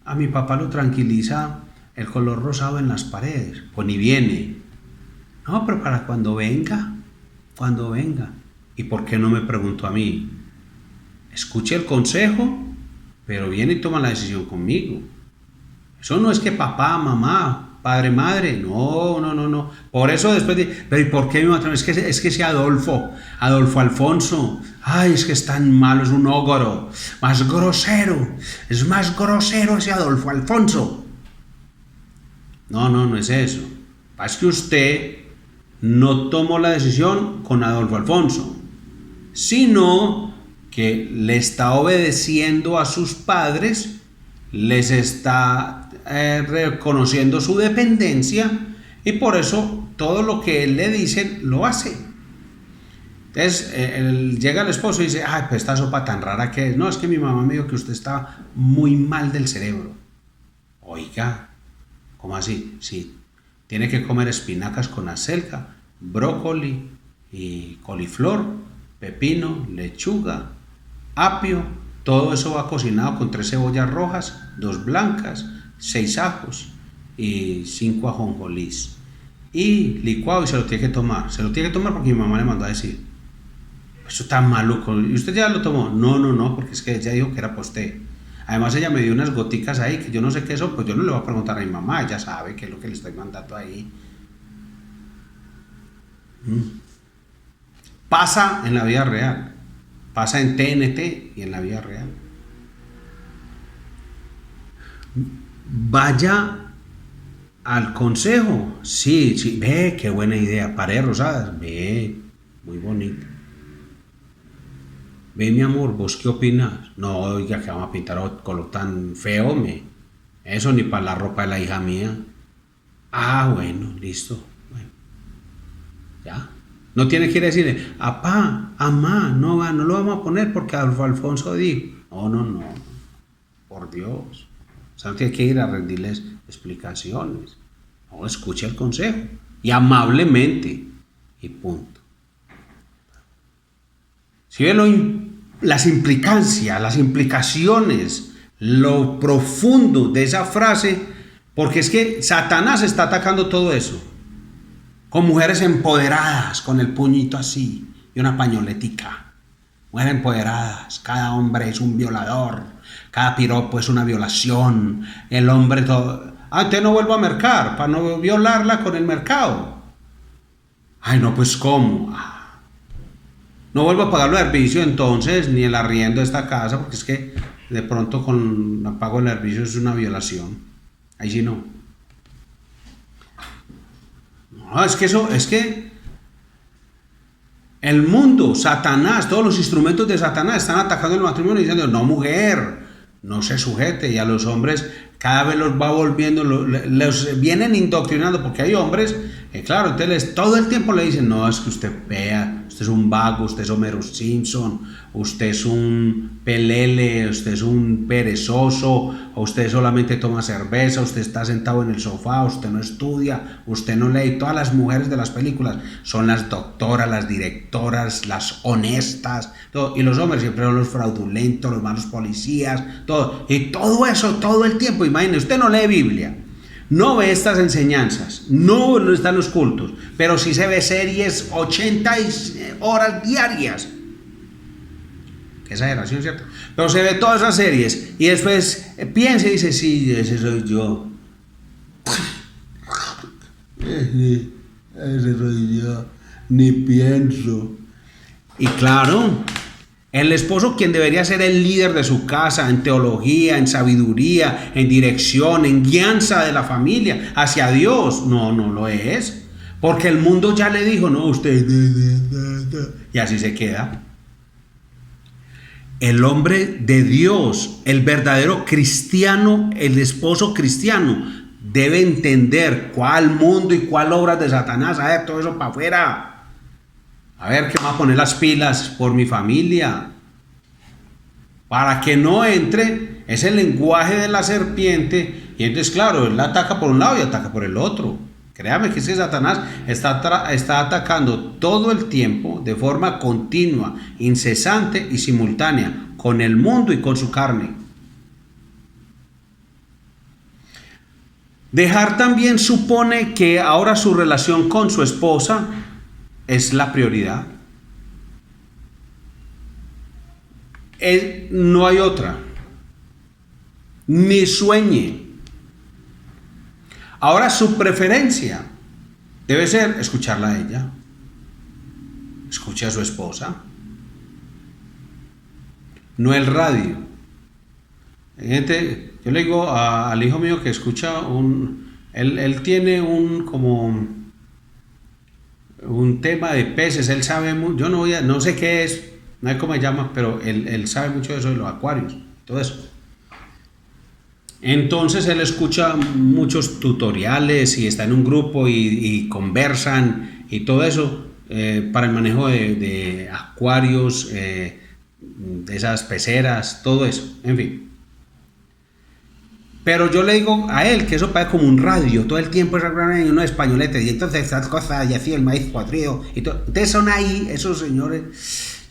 a mi papá lo tranquiliza el color rosado en las paredes. Pues ni viene. No, pero para cuando venga. ¿Y por qué no me preguntó a mí? Escuche el consejo, pero viene y toma la decisión conmigo. Eso no es que papá, mamá, padre, madre, no. Por eso después de, pero ¿y por qué mi matrimonio? Es que ese Adolfo Alfonso, ay, es que es tan malo, es un ogro, más grosero ese Adolfo Alfonso. No es eso. Es que usted no tomó la decisión con Adolfo Alfonso, sino que le está obedeciendo a sus padres, les está reconociendo su dependencia y por eso todo lo que él le dice lo hace. Entonces llega el esposo y dice, ay, pues esta sopa tan rara que es. No, es que mi mamá me dijo que usted está muy mal del cerebro. Oiga, ¿cómo así? Sí, tiene que comer espinacas con acelga, brócoli y coliflor, pepino, lechuga, apio. Todo eso va cocinado con 3 cebollas rojas, 2 blancas, 6 ajos y 5 ajonjolís. Y licuado, y se lo tiene que tomar. Se lo tiene que tomar porque mi mamá le mandó a decir. Eso está maluco. ¿Y usted ya lo tomó? No, porque es que ella dijo que era para usted. Además ella me dio unas goticas ahí que yo no sé qué son, pues yo no le voy a preguntar a mi mamá, ella sabe qué es lo que le estoy mandando ahí. Pasa en la vida real. Pasa en TNT y en la vida real. Vaya al consejo. Sí, ve, qué buena idea. Paredes rosadas, ve, muy bonito. Ve, mi amor, ¿vos qué opinas? No, oiga, que vamos a pintar color tan feo, eso ni para la ropa de la hija mía. Ah, bueno, listo. Bueno, ya. No tiene que ir a decirle, apá, amá, no lo vamos a poner porque Adolfo Alfonso dijo. No, por Dios. O sea, no tiene que ir a rendirles explicaciones. No, escuche el consejo y amablemente y punto. Si ven las implicancias, las implicaciones, lo profundo de esa frase, porque es que Satanás está atacando todo eso. Con mujeres empoderadas, con el puñito así y una pañoletica. Mujeres empoderadas, cada hombre es un violador, cada piropo es una violación, el hombre todo. Entonces no vuelvo a mercar, para no violarla con el mercado. Ay, no, pues ¿cómo? No vuelvo a pagar los servicios entonces, ni el arriendo de esta casa, porque es que de pronto con el pago del servicio es una violación. Ahí sí no. No, es que el mundo, Satanás, todos los instrumentos de Satanás están atacando el matrimonio diciendo, no, mujer, no se sujete, y a los hombres cada vez los va volviendo, los vienen indoctrinando, porque hay hombres, claro, entonces todo el tiempo le dicen, no, es que usted vea, usted es un vago, usted es Homero Simpson, usted es un pelele, usted es un perezoso, usted solamente toma cerveza, usted está sentado en el sofá, usted no estudia, usted no lee. Todas las mujeres de las películas son las doctoras, las directoras, las honestas, todo. Y los hombres siempre son los fraudulentos, los malos policías, todo. Y todo eso, todo el tiempo. Imagínese, usted no lee Biblia, no ve estas enseñanzas, no están los cultos, pero sí se ve series 80 horas diarias. Qué exageración, ¿cierto? Pero se ve todas esas series y después piensa y dice, sí, ese soy yo. Ese soy yo, ni pienso. Y claro, el esposo, quien debería ser el líder de su casa en teología, en sabiduría, en dirección, en guianza de la familia hacia Dios, no lo es. Porque el mundo ya le dijo, no, usted, y así se queda. El hombre de Dios, el verdadero cristiano, el esposo cristiano, debe entender cuál mundo y cuál obra de Satanás. A ver, todo eso para afuera. A ver, que me voy a poner las pilas por mi familia. Para que no entre ese lenguaje de la serpiente Y entonces, claro, él ataca por un lado y ataca por el otro. Créame que ese Satanás está atacando todo el tiempo de forma continua, incesante y simultánea con el mundo y con su carne. Dejar también supone que ahora su relación con su esposa es la prioridad. No hay otra. Ni sueñe. Ahora su preferencia debe ser escucharla a ella. Escuche a su esposa. No el radio. Gente, yo le digo al hijo mío que escucha él tiene como un tema de peces, él sabe yo no sé qué es, no sé cómo se llama, pero él sabe mucho de eso, de los acuarios, todo eso. Entonces él escucha muchos tutoriales y está en un grupo y conversan y todo eso para el manejo de acuarios, de esas peceras, todo eso, en fin. Pero yo le digo a él que eso parece como un radio, todo el tiempo es unos españoletes, y entonces estas cosas, y así el maíz cuadrido, y todo. Entonces son ahí esos señores,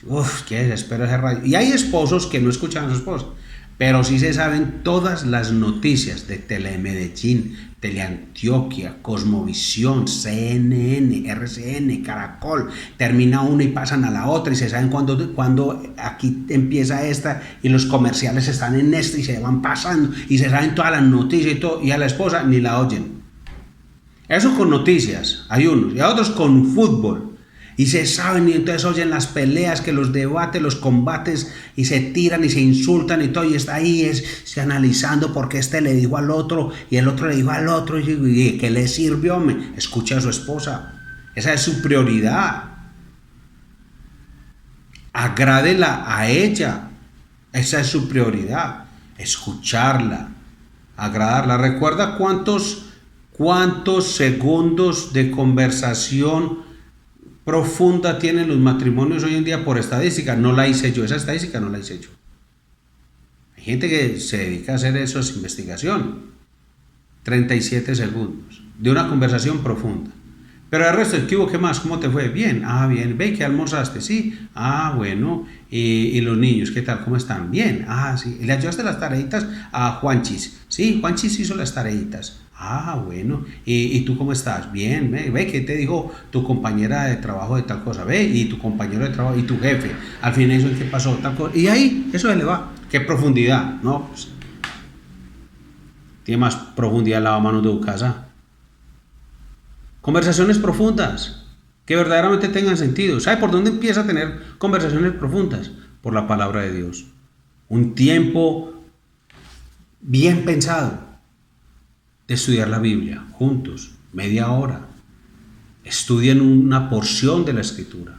qué desespero ese radio. Y hay esposos que no escuchan a su esposa, pero sí se saben todas las noticias de Telemedellín, Teleantioquia, Cosmovisión, CNN, RCN, Caracol. Termina una y pasan a la otra y se saben cuando aquí empieza esta y los comerciales están en esta y se van pasando y se saben todas las noticias y todo, y a la esposa ni la oyen. Eso con noticias, hay unos, y a otros con fútbol. Y se saben y entonces oyen las peleas, que los debates, los combates, y se tiran y se insultan y todo, y está ahí se analizando por qué este le dijo al otro y el otro le dijo al otro, y ¿qué le sirvió? Escucha a su esposa, esa es su prioridad. Agrádela a ella, esa es su prioridad, escucharla, agradarla. ¿Recuerda cuántos segundos de conversación profunda tienen los matrimonios hoy en día por estadística? No la hice yo, esa estadística no la hice yo. Hay gente que se dedica a hacer eso, es investigación. 37 segundos de una conversación profunda. Pero el resto, ¿qué hubo? ¿Qué más? ¿Cómo te fue? Bien. Ah, bien. ¿Ve que almorzaste? Sí. Ah, bueno. ¿Y los niños qué tal? ¿Cómo están? Bien. Ah, sí. ¿Le ayudaste las tareitas a Juanchis? Sí, Juanchis hizo las tareitas. Ah, bueno. ¿Y tú cómo estás? Bien. Ve que te dijo tu compañera de trabajo de tal cosa. Ve, y tu compañero de trabajo y tu jefe. Al fin eso es que pasó tal cosa. Y ahí, eso se le va. ¿Qué profundidad? No, pues, tiene más profundidad el lavamanos de tu casa. Conversaciones profundas, que verdaderamente tengan sentido. ¿Sabe por dónde empieza a tener conversaciones profundas? Por la palabra de Dios. Un tiempo bien pensado de estudiar la Biblia juntos, media hora. Estudien una porción de la Escritura,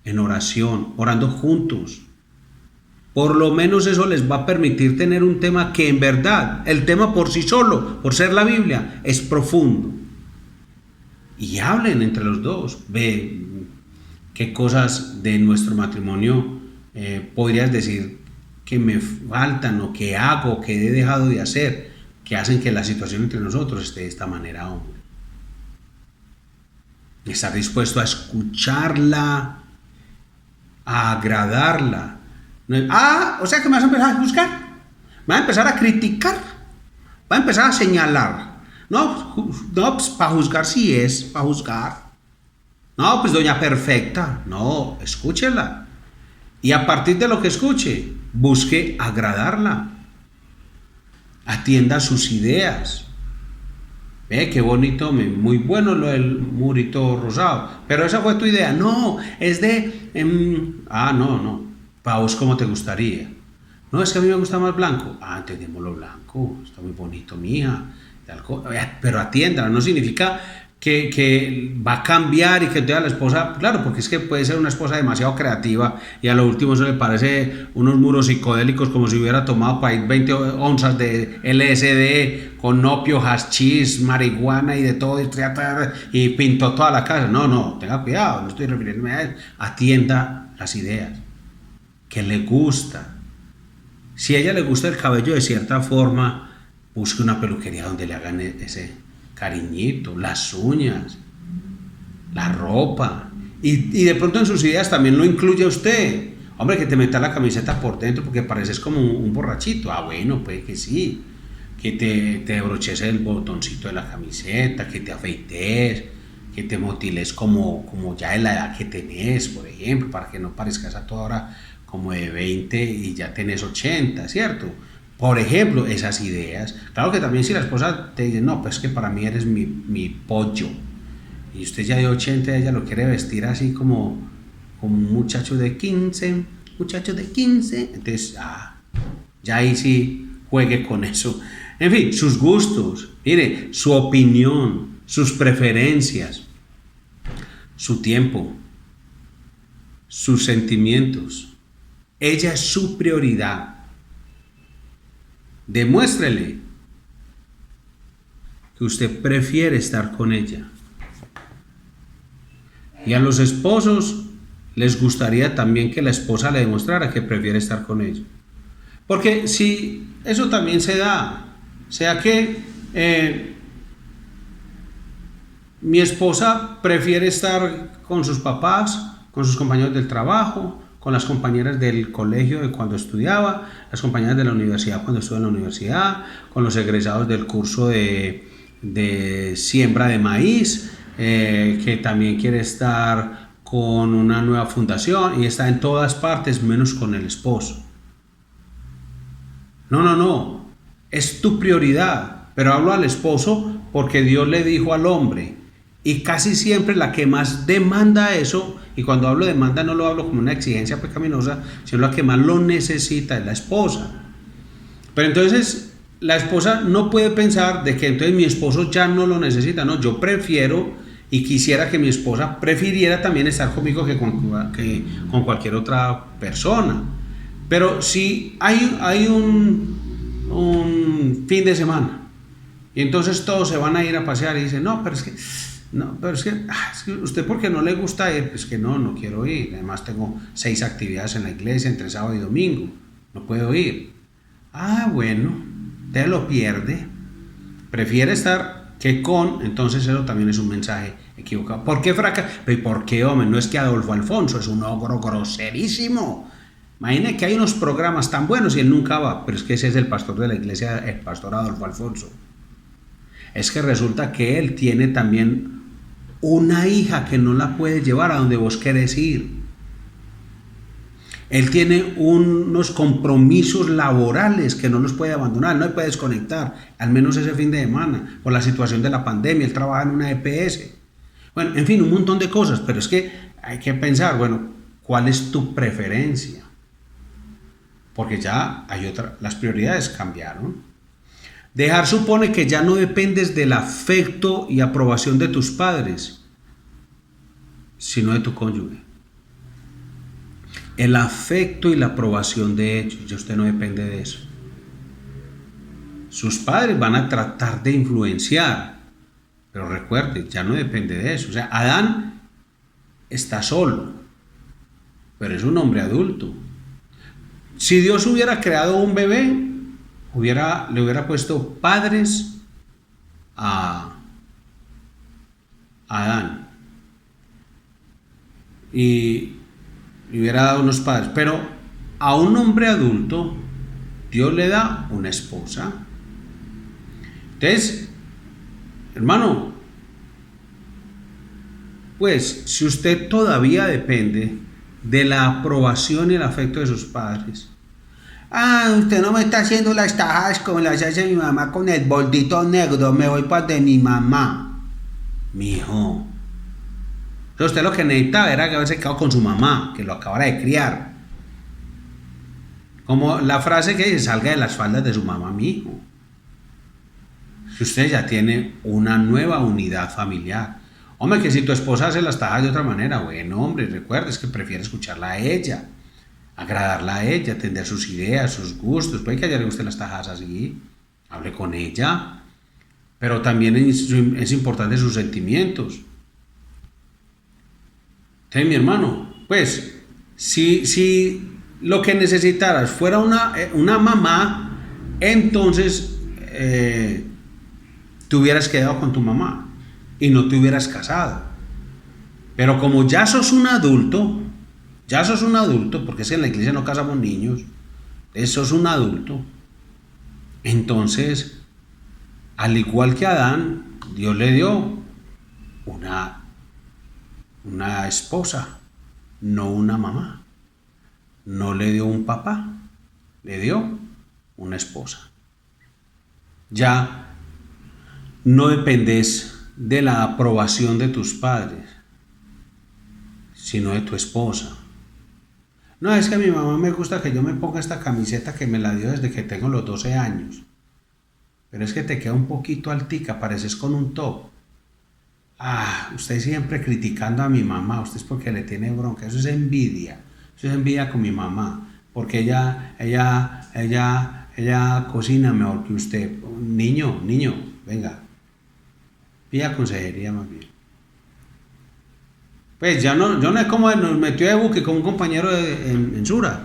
en oración, orando juntos. Por lo menos eso les va a permitir tener un tema que en verdad, el tema por sí solo, por ser la Biblia, es profundo. Y hablen entre los dos. Ve qué cosas de nuestro matrimonio podrías decir que me faltan o que hago, que he dejado de hacer, que hacen que la situación entre nosotros esté de esta manera, hombre. Estar dispuesto a escucharla, a agradarla. O sea que me vas a empezar a juzgar, me vas a empezar a criticar, va a empezar a señalar. No, pues para juzgar sí es, para juzgar. No, pues doña perfecta. No, escúchela. Y a partir de lo que escuche, busque agradarla. Atienda sus ideas. Ve qué bonito, muy bueno lo del murito rosado. Pero esa fue tu idea. No, es de... no. Para vos, ¿cómo te gustaría? No, es que a mí me gusta más blanco. Entendemos lo blanco. Está muy bonito, mija. Pero atiéndala, no significa que va a cambiar y que te da la esposa, claro, porque es que puede ser una esposa demasiado creativa y a lo último eso le parece unos muros psicodélicos como si hubiera tomado para ir 20 onzas de LSD con opio, hachís, marihuana y de todo y pintó toda la casa. No, tenga cuidado, no estoy refiriéndome a él. Atienda las ideas que le gusta. Si a ella le gusta el cabello de cierta forma, busque una peluquería donde le hagan ese cariñito, las uñas, la ropa. Y de pronto en sus ideas también lo incluye a usted. Hombre, que te metas la camiseta por dentro porque pareces como un borrachito. Ah, bueno, puede que sí. Que te abroches el botoncito de la camiseta, que te afeites, que te motiles como ya en la edad que tenés, por ejemplo, para que no parezcas a toda hora como de 20 y ya tenés 80, ¿cierto? Por ejemplo, esas ideas. Claro que también si la esposa te dice, no, pues que para mí eres mi pollo, y usted ya de 80, ella lo quiere vestir así como un muchacho de 15, entonces, ya ahí sí juegue con eso. En fin, sus gustos, mire, su opinión, sus preferencias, su tiempo, sus sentimientos. Ella es su prioridad. Demuéstrele que usted prefiere estar con ella. Y a los esposos les gustaría también que la esposa le demostrara que prefiere estar con ella. Porque si eso también se da, sea que mi esposa prefiere estar con sus papás, con sus compañeros del trabajo, con las compañeras del colegio de cuando estudiaba, las compañeras de la universidad cuando estuve en la universidad, con los egresados del curso de siembra de maíz, que también quiere estar con una nueva fundación y está en todas partes menos con el esposo. No, es tu prioridad, pero hablo al esposo porque Dios le dijo al hombre, y casi siempre la que más demanda eso, y cuando hablo de demanda no lo hablo como una exigencia pecaminosa, sino la que más lo necesita es la esposa. Pero entonces la esposa no puede pensar de que entonces mi esposo ya no lo necesita, no, yo prefiero y quisiera que mi esposa prefiriera también estar conmigo que con cualquier otra persona. Pero si hay un fin de semana y entonces todos se van a ir a pasear y dicen, es que usted porque no le gusta ir, pues que no quiero ir, además tengo 6 actividades en la iglesia entre sábado y domingo, no puedo ir. Bueno, te lo pierde, prefiere estar que con, entonces eso también es un mensaje equivocado. ¿Por qué fracasa? ¿Y por qué, hombre? No es que Adolfo Alfonso es un ogro groserísimo. Imagine que hay unos programas tan buenos y él nunca va, pero es que ese es el pastor de la iglesia, el pastor Adolfo Alfonso. Es que resulta que él tiene también una hija que no la puede llevar a donde vos querés ir. Él tiene unos compromisos laborales que no los puede abandonar, no puede desconectar, al menos ese fin de semana, por la situación de la pandemia. Él trabaja en una EPS. Bueno, en fin, un montón de cosas, pero es que hay que pensar, bueno, ¿cuál es tu preferencia? Porque ya hay las prioridades cambiaron. Dejar supone que ya no dependes del afecto y aprobación de tus padres, sino de tu cónyuge. El afecto y la aprobación de ellos, ya usted no depende de eso. Sus padres van a tratar de influenciar, pero recuerde, ya no depende de eso. O sea, Adán está solo, pero es un hombre adulto. Si Dios hubiera creado un bebé, le hubiera puesto padres a Adán y le hubiera dado unos padres, pero a un hombre adulto Dios le da una esposa. Entonces, hermano, pues si usted todavía depende de la aprobación y el afecto de sus padres, usted no me está haciendo las tajadas como las hace mi mamá con el bordito negro, me voy para de mi mamá. Mijo, usted lo que necesitaba era haberse quedado con su mamá, que lo acabara de criar. Como la frase que dice, salga de las faldas de su mamá, mijo. Si usted ya tiene una nueva unidad familiar. Hombre, que si tu esposa hace las tajas de otra manera, bueno, hombre, recuerde, es que prefiere escucharla a ella, agradarla a ella, atender sus ideas, sus gustos. Puede que a ella le gusten las tajas así, hable con ella, pero también es importante sus sentimientos. Entonces, mi hermano, pues, si lo que necesitaras fuera una mamá, entonces te hubieras quedado con tu mamá y no te hubieras casado. Pero como ya sos un adulto, porque es que en la iglesia no casamos niños, sos un adulto, entonces, al igual que a Adán, Dios le dio una esposa, no una mamá. No le dio un papá, le dio una esposa. Ya no dependes de la aprobación de tus padres, sino de tu esposa. No, es que a mi mamá me gusta que yo me ponga esta camiseta que me la dio desde que tengo los 12 años. Pero es que te queda un poquito altica, pareces con un top. Usted siempre criticando a mi mamá, usted es porque le tiene bronca, eso es envidia. Eso es envidia con mi mamá, porque ella cocina mejor que usted. Niño, venga, pida consejería más bien. Pues yo no es como nos metió de buque con un compañero en Sura,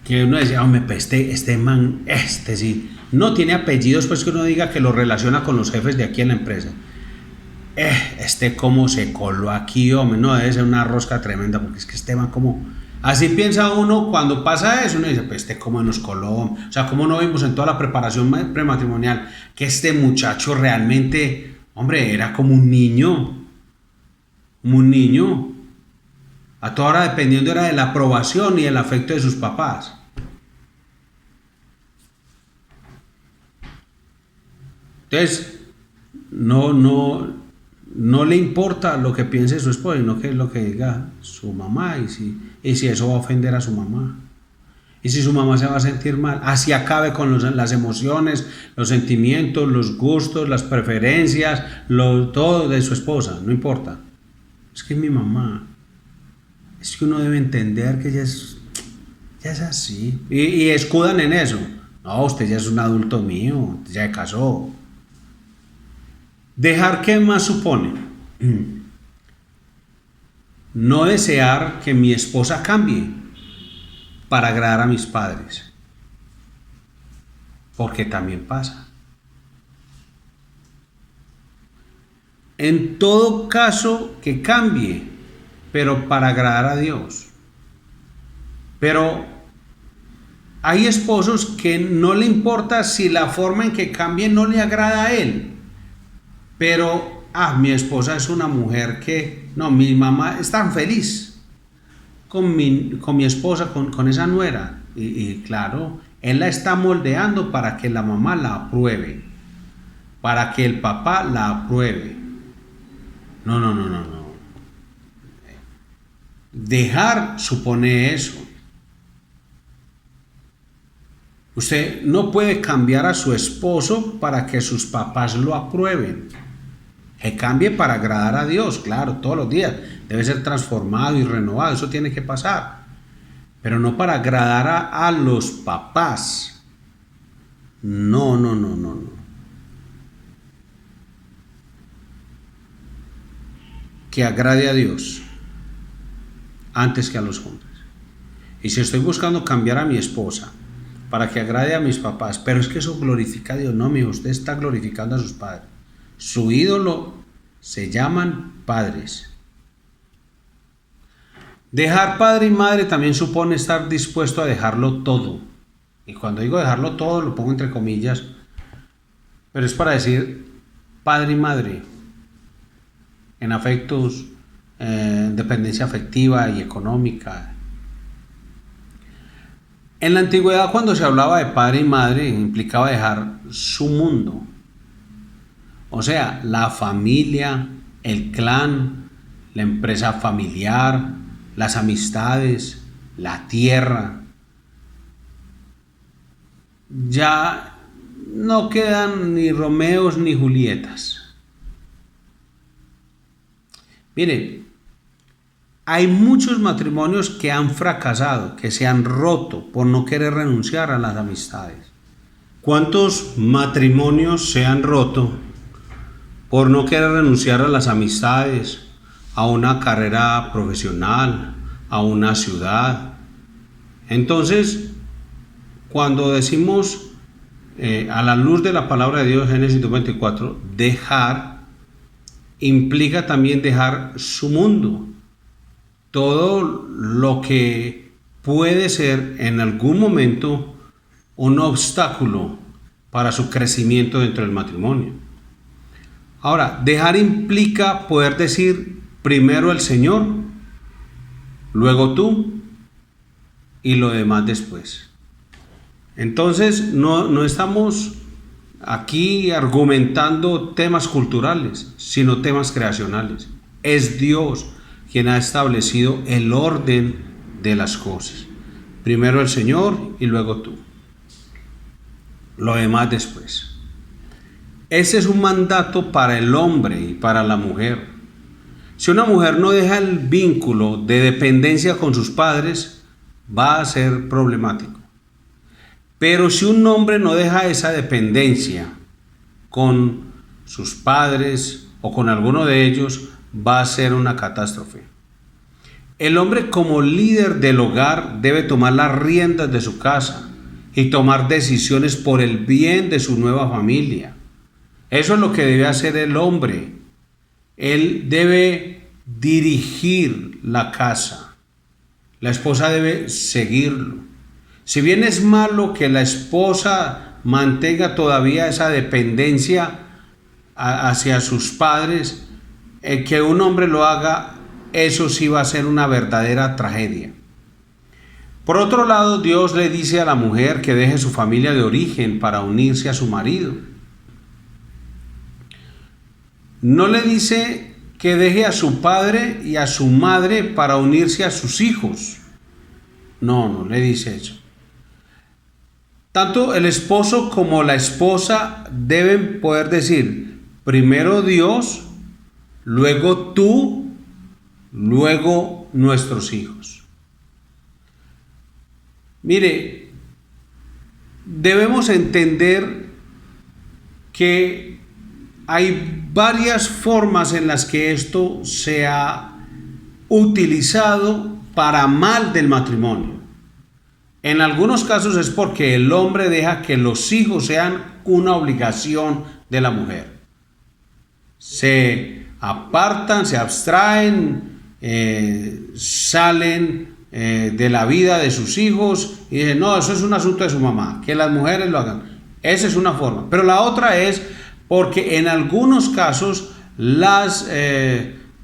que uno decía, hombre, pues este man, sí, no tiene apellidos, pues que uno diga que lo relaciona con los jefes de aquí en la empresa. Cómo se coló aquí, hombre, no, debe ser una rosca tremenda, porque es que este man como... Así piensa uno cuando pasa eso, uno dice, pues cómo nos coló, o sea, cómo no vimos en toda la preparación prematrimonial que este muchacho realmente, hombre, era como un niño, a toda hora dependiendo era de la aprobación y el afecto de sus papás. Entonces, no le importa lo que piense su esposa, sino que es lo que diga su mamá, y si eso va a ofender a su mamá, y si su mamá se va a sentir mal, así acabe con las emociones, los sentimientos, los gustos, las preferencias, todo de su esposa, no importa. Es que es mi mamá. Es que uno debe entender que ella es así, y escudan en eso. No, usted ya es un adulto mío, ya se casó. Dejar, ¿qué más supone? No desear que mi esposa cambie para agradar a mis padres, porque también pasa. En todo caso, que cambie, pero para agradar a Dios. Pero hay esposos que no le importa si la forma en que cambie no le agrada a él. Pero, mi esposa es una mujer que, no, mi mamá es tan feliz con mi esposa, con esa nuera. Y claro, él la está moldeando para que la mamá la apruebe, para que el papá la apruebe. No. Dejar supone eso. Usted no puede cambiar a su esposo para que sus papás lo aprueben. Que cambie para agradar a Dios, claro, todos los días. Debe ser transformado y renovado, eso tiene que pasar. Pero no para agradar a los papás. No. Que agrade a Dios antes que a los hombres. Y si estoy buscando cambiar a mi esposa para que agrade a mis papás, pero es que eso glorifica a Dios, no, mijo, usted está glorificando a sus padres. Su ídolo se llaman padres. Dejar padre y madre también supone estar dispuesto a dejarlo todo. Y cuando digo dejarlo todo, lo pongo entre comillas, pero es para decir padre y madre en afectos, dependencia afectiva y económica. En la antigüedad, cuando se hablaba de padre y madre, implicaba dejar su mundo. O sea, la familia, el clan, la empresa familiar, las amistades, la tierra. Ya no quedan ni Romeos ni Julietas. Mire, hay muchos matrimonios que han fracasado, que se han roto por no querer renunciar a las amistades. ¿Cuántos matrimonios se han roto por no querer renunciar a las amistades, a una carrera profesional, a una ciudad? Entonces, cuando decimos a la luz de la palabra de Dios, Génesis 2:24, dejar implica también dejar su mundo. Todo lo que puede ser en algún momento un obstáculo para su crecimiento dentro del matrimonio. Ahora, dejar implica poder decir primero el Señor, luego tú y lo demás después. Entonces no estamos aquí argumentando temas culturales, sino temas creacionales. Es Dios quien ha establecido el orden de las cosas. Primero el Señor y luego tú. Lo demás después. Ese es un mandato para el hombre y para la mujer. Si una mujer no deja el vínculo de dependencia con sus padres, va a ser problemático. Pero si un hombre no deja esa dependencia con sus padres o con alguno de ellos, va a ser una catástrofe. El hombre como líder del hogar debe tomar las riendas de su casa y tomar decisiones por el bien de su nueva familia. Eso es lo que debe hacer el hombre. Él debe dirigir la casa. La esposa debe seguirlo. Si bien es malo que la esposa mantenga todavía esa dependencia hacia sus padres, que un hombre lo haga, eso sí va a ser una verdadera tragedia. Por otro lado, Dios le dice a la mujer que deje su familia de origen para unirse a su marido. No le dice que deje a su padre y a su madre para unirse a sus hijos. No le dice eso. Tanto el esposo como la esposa deben poder decir, primero Dios, luego tú, luego nuestros hijos. Mire, debemos entender que hay varias formas en las que esto se ha utilizado para mal del matrimonio. En algunos casos es porque el hombre deja que los hijos sean una obligación de la mujer. Se apartan, se abstraen, salen de la vida de sus hijos y dicen, no, eso es un asunto de su mamá, que las mujeres lo hagan. Esa es una forma. Pero la otra es porque en algunos casos las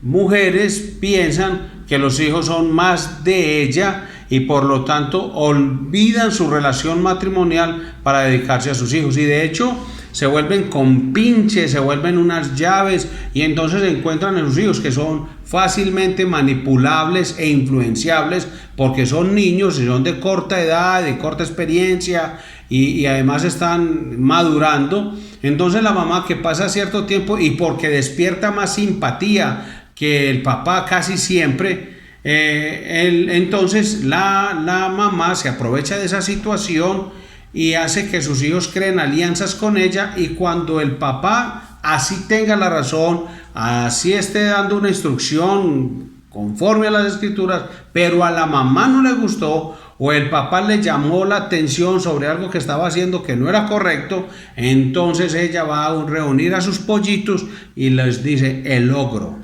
mujeres piensan que los hijos son más de ella y por lo tanto olvidan su relación matrimonial para dedicarse a sus hijos, y de hecho se vuelven compinches, se vuelven unas llaves, y entonces encuentran en sus hijos que son fácilmente manipulables e influenciables porque son niños y son de corta edad, de corta experiencia y además están madurando. Entonces la mamá, que pasa cierto tiempo y porque despierta más simpatía que el papá casi siempre, entonces la mamá se aprovecha de esa situación y hace que sus hijos creen alianzas con ella, y cuando el papá así tenga la razón, así esté dando una instrucción conforme a las escrituras, pero a la mamá no le gustó, o el papá le llamó la atención sobre algo que estaba haciendo que no era correcto, entonces ella va a reunir a sus pollitos y les dice el ogro,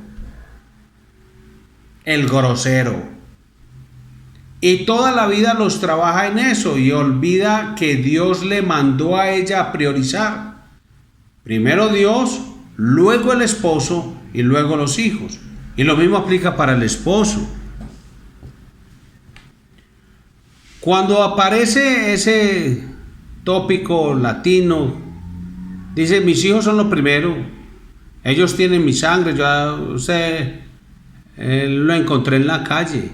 el grosero, y toda la vida los trabaja en eso y olvida que Dios le mandó a ella a priorizar. Primero Dios, luego el esposo y luego los hijos. Y lo mismo aplica para el esposo. Cuando aparece ese tópico latino, dice, mis hijos son lo primero, ellos tienen mi sangre, yo lo encontré en la calle.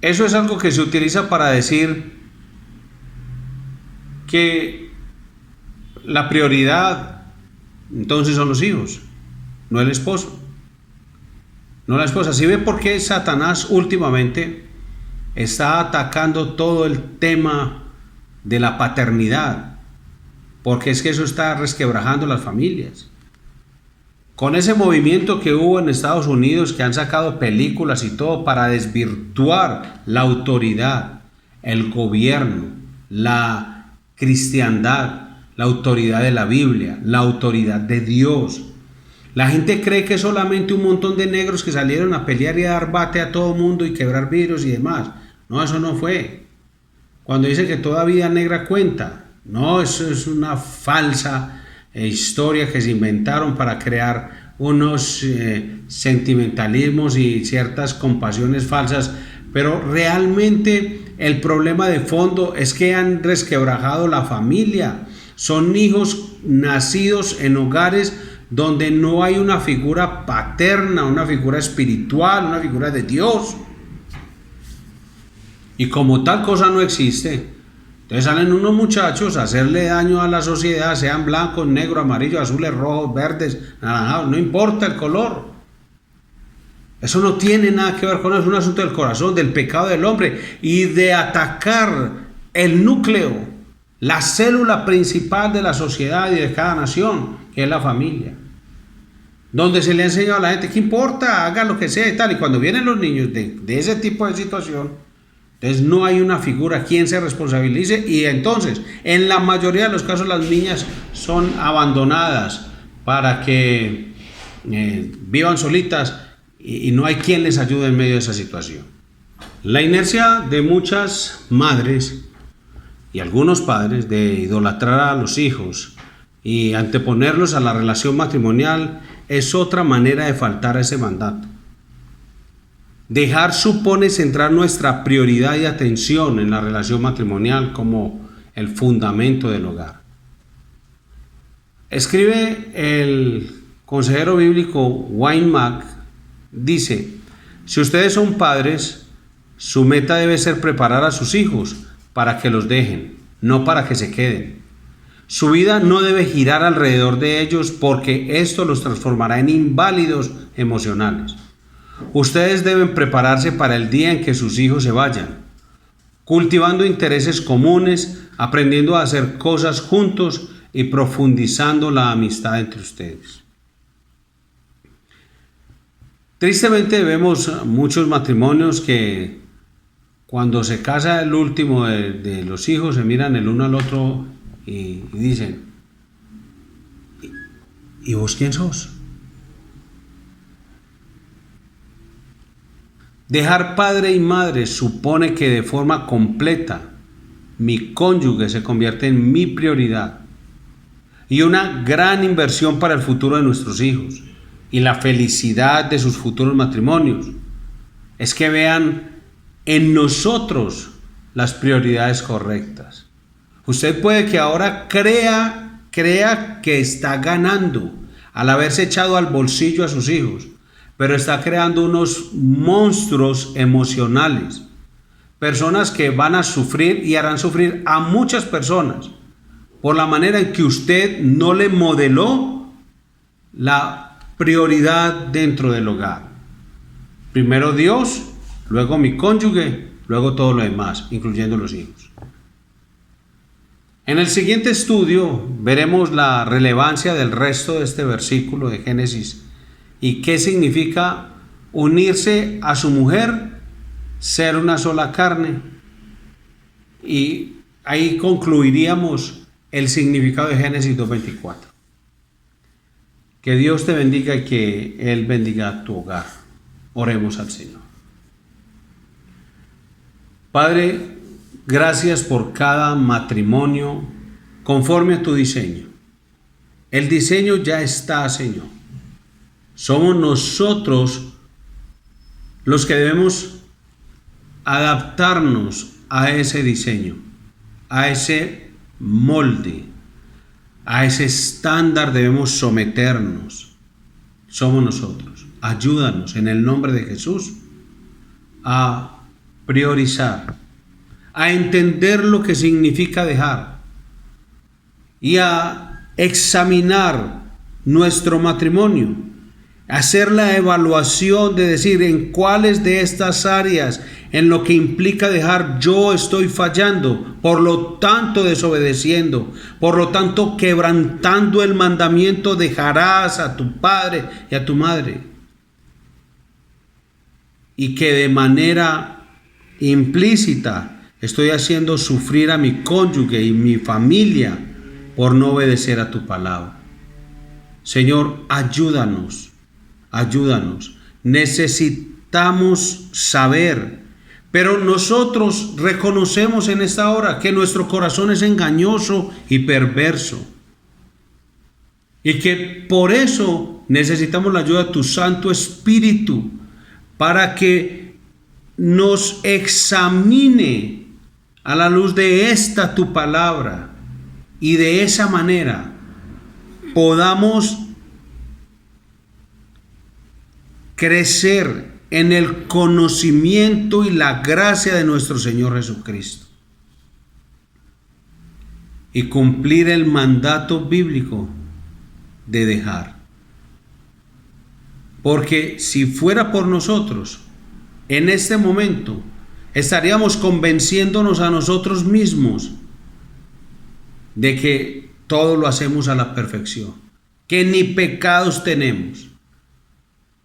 Eso es algo que se utiliza para decir que la prioridad entonces son los hijos, no el esposo, no la esposa. ¿Sí ve por qué Satanás últimamente está atacando todo el tema de la paternidad? Porque es que eso está resquebrajando las familias. Con ese movimiento que hubo en Estados Unidos, que han sacado películas y todo para desvirtuar la autoridad, el gobierno, la cristiandad, la autoridad de la Biblia, la autoridad de Dios. La gente cree que es solamente un montón de negros que salieron a pelear y a dar bate a todo mundo y quebrar vidrios y demás. No, eso no fue. Cuando dice que toda vida negra cuenta, no, eso es una falsa historia que se inventaron para crear unos sentimentalismos y ciertas compasiones falsas, pero realmente el problema de fondo es que han resquebrajado la familia. Son hijos nacidos en hogares donde no hay una figura paterna, una figura espiritual, una figura de Dios. Y como tal cosa no existe, entonces salen unos muchachos a hacerle daño a la sociedad, sean blancos, negros, amarillos, azules, rojos, verdes, anaranjados, no importa el color. Eso no tiene nada que ver con eso, es un asunto del corazón, del pecado del hombre y de atacar el núcleo, la célula principal de la sociedad y de cada nación, que es la familia. Donde se le ha enseñado a la gente, ¿qué importa? Haga lo que sea y tal. Y cuando vienen los niños de ese tipo de situación, entonces no hay una figura quien se responsabilice y entonces en la mayoría de los casos las niñas son abandonadas para que vivan solitas y no hay quien les ayude en medio de esa situación. La inercia de muchas madres y algunos padres de idolatrar a los hijos y anteponerlos a la relación matrimonial es otra manera de faltar a ese mandato. Dejar supone centrar nuestra prioridad y atención en la relación matrimonial como el fundamento del hogar. Escribe el consejero bíblico Wayne Mack, dice: si ustedes son padres, su meta debe ser preparar a sus hijos para que los dejen, no para que se queden. Su vida no debe girar alrededor de ellos porque esto los transformará en inválidos emocionales. Ustedes deben prepararse para el día en que sus hijos se vayan, cultivando intereses comunes, aprendiendo a hacer cosas juntos y profundizando la amistad entre ustedes. Tristemente vemos muchos matrimonios que cuando se casa el último de los hijos se miran el uno al otro y dicen: ¿y vos quién sos? Dejar padre y madre supone que de forma completa mi cónyuge se convierte en mi prioridad y una gran inversión para el futuro de nuestros hijos y la felicidad de sus futuros matrimonios. Es que vean en nosotros las prioridades correctas. Usted puede que ahora crea que está ganando al haberse echado al bolsillo a sus hijos, pero está creando unos monstruos emocionales, personas que van a sufrir y harán sufrir a muchas personas por la manera en que usted no le modeló la prioridad dentro del hogar. Primero Dios, luego mi cónyuge, luego todo lo demás, incluyendo los hijos. En el siguiente estudio veremos la relevancia del resto de este versículo de Génesis y qué significa unirse a su mujer, ser una sola carne. Y ahí concluiríamos el significado de Génesis 2:24. Que Dios te bendiga y que Él bendiga tu hogar. Oremos al Señor. Padre, gracias por cada matrimonio conforme a tu diseño. El diseño ya está, Señor. Somos nosotros los que debemos adaptarnos a ese diseño, a ese molde, a ese estándar debemos someternos. Somos nosotros. Ayúdanos en el nombre de Jesús a priorizar, a entender lo que significa dejar y a examinar nuestro matrimonio, hacer la evaluación de decir en cuáles de estas áreas en lo que implica dejar yo estoy fallando, por lo tanto desobedeciendo, por lo tanto quebrantando el mandamiento: dejarás a tu padre y a tu madre. Y que de manera implícita estoy haciendo sufrir a mi cónyuge y mi familia por no obedecer a tu palabra. Señor, ayúdanos, ayúdanos. Necesitamos saber, pero nosotros reconocemos en esta hora que nuestro corazón es engañoso y perverso. Y que por eso necesitamos la ayuda de tu Santo Espíritu para que nos examine a la luz de esta tu palabra y de esa manera podamos crecer en el conocimiento y la gracia de nuestro Señor Jesucristo y cumplir el mandato bíblico de dejar. Porque si fuera por nosotros, en este momento estaríamos convenciéndonos a nosotros mismos de que todo lo hacemos a la perfección, que ni pecados tenemos.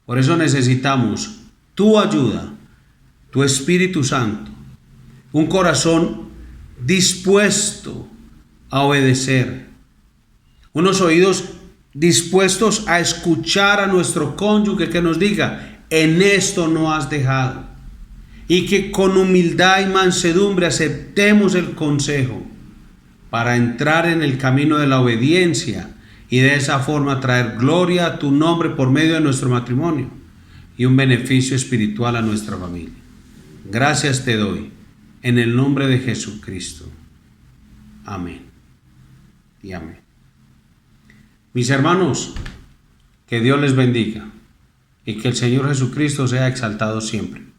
Por eso necesitamos tu ayuda, tu Espíritu Santo, un corazón dispuesto a obedecer, unos oídos dispuestos a escuchar a nuestro cónyuge que nos diga, en esto no has dejado, y que con humildad y mansedumbre aceptemos el consejo para entrar en el camino de la obediencia y de esa forma traer gloria a tu nombre por medio de nuestro matrimonio y un beneficio espiritual a nuestra familia. Gracias te doy en el nombre de Jesucristo. Amén y amén. Mis hermanos, que Dios les bendiga y que el Señor Jesucristo sea exaltado siempre.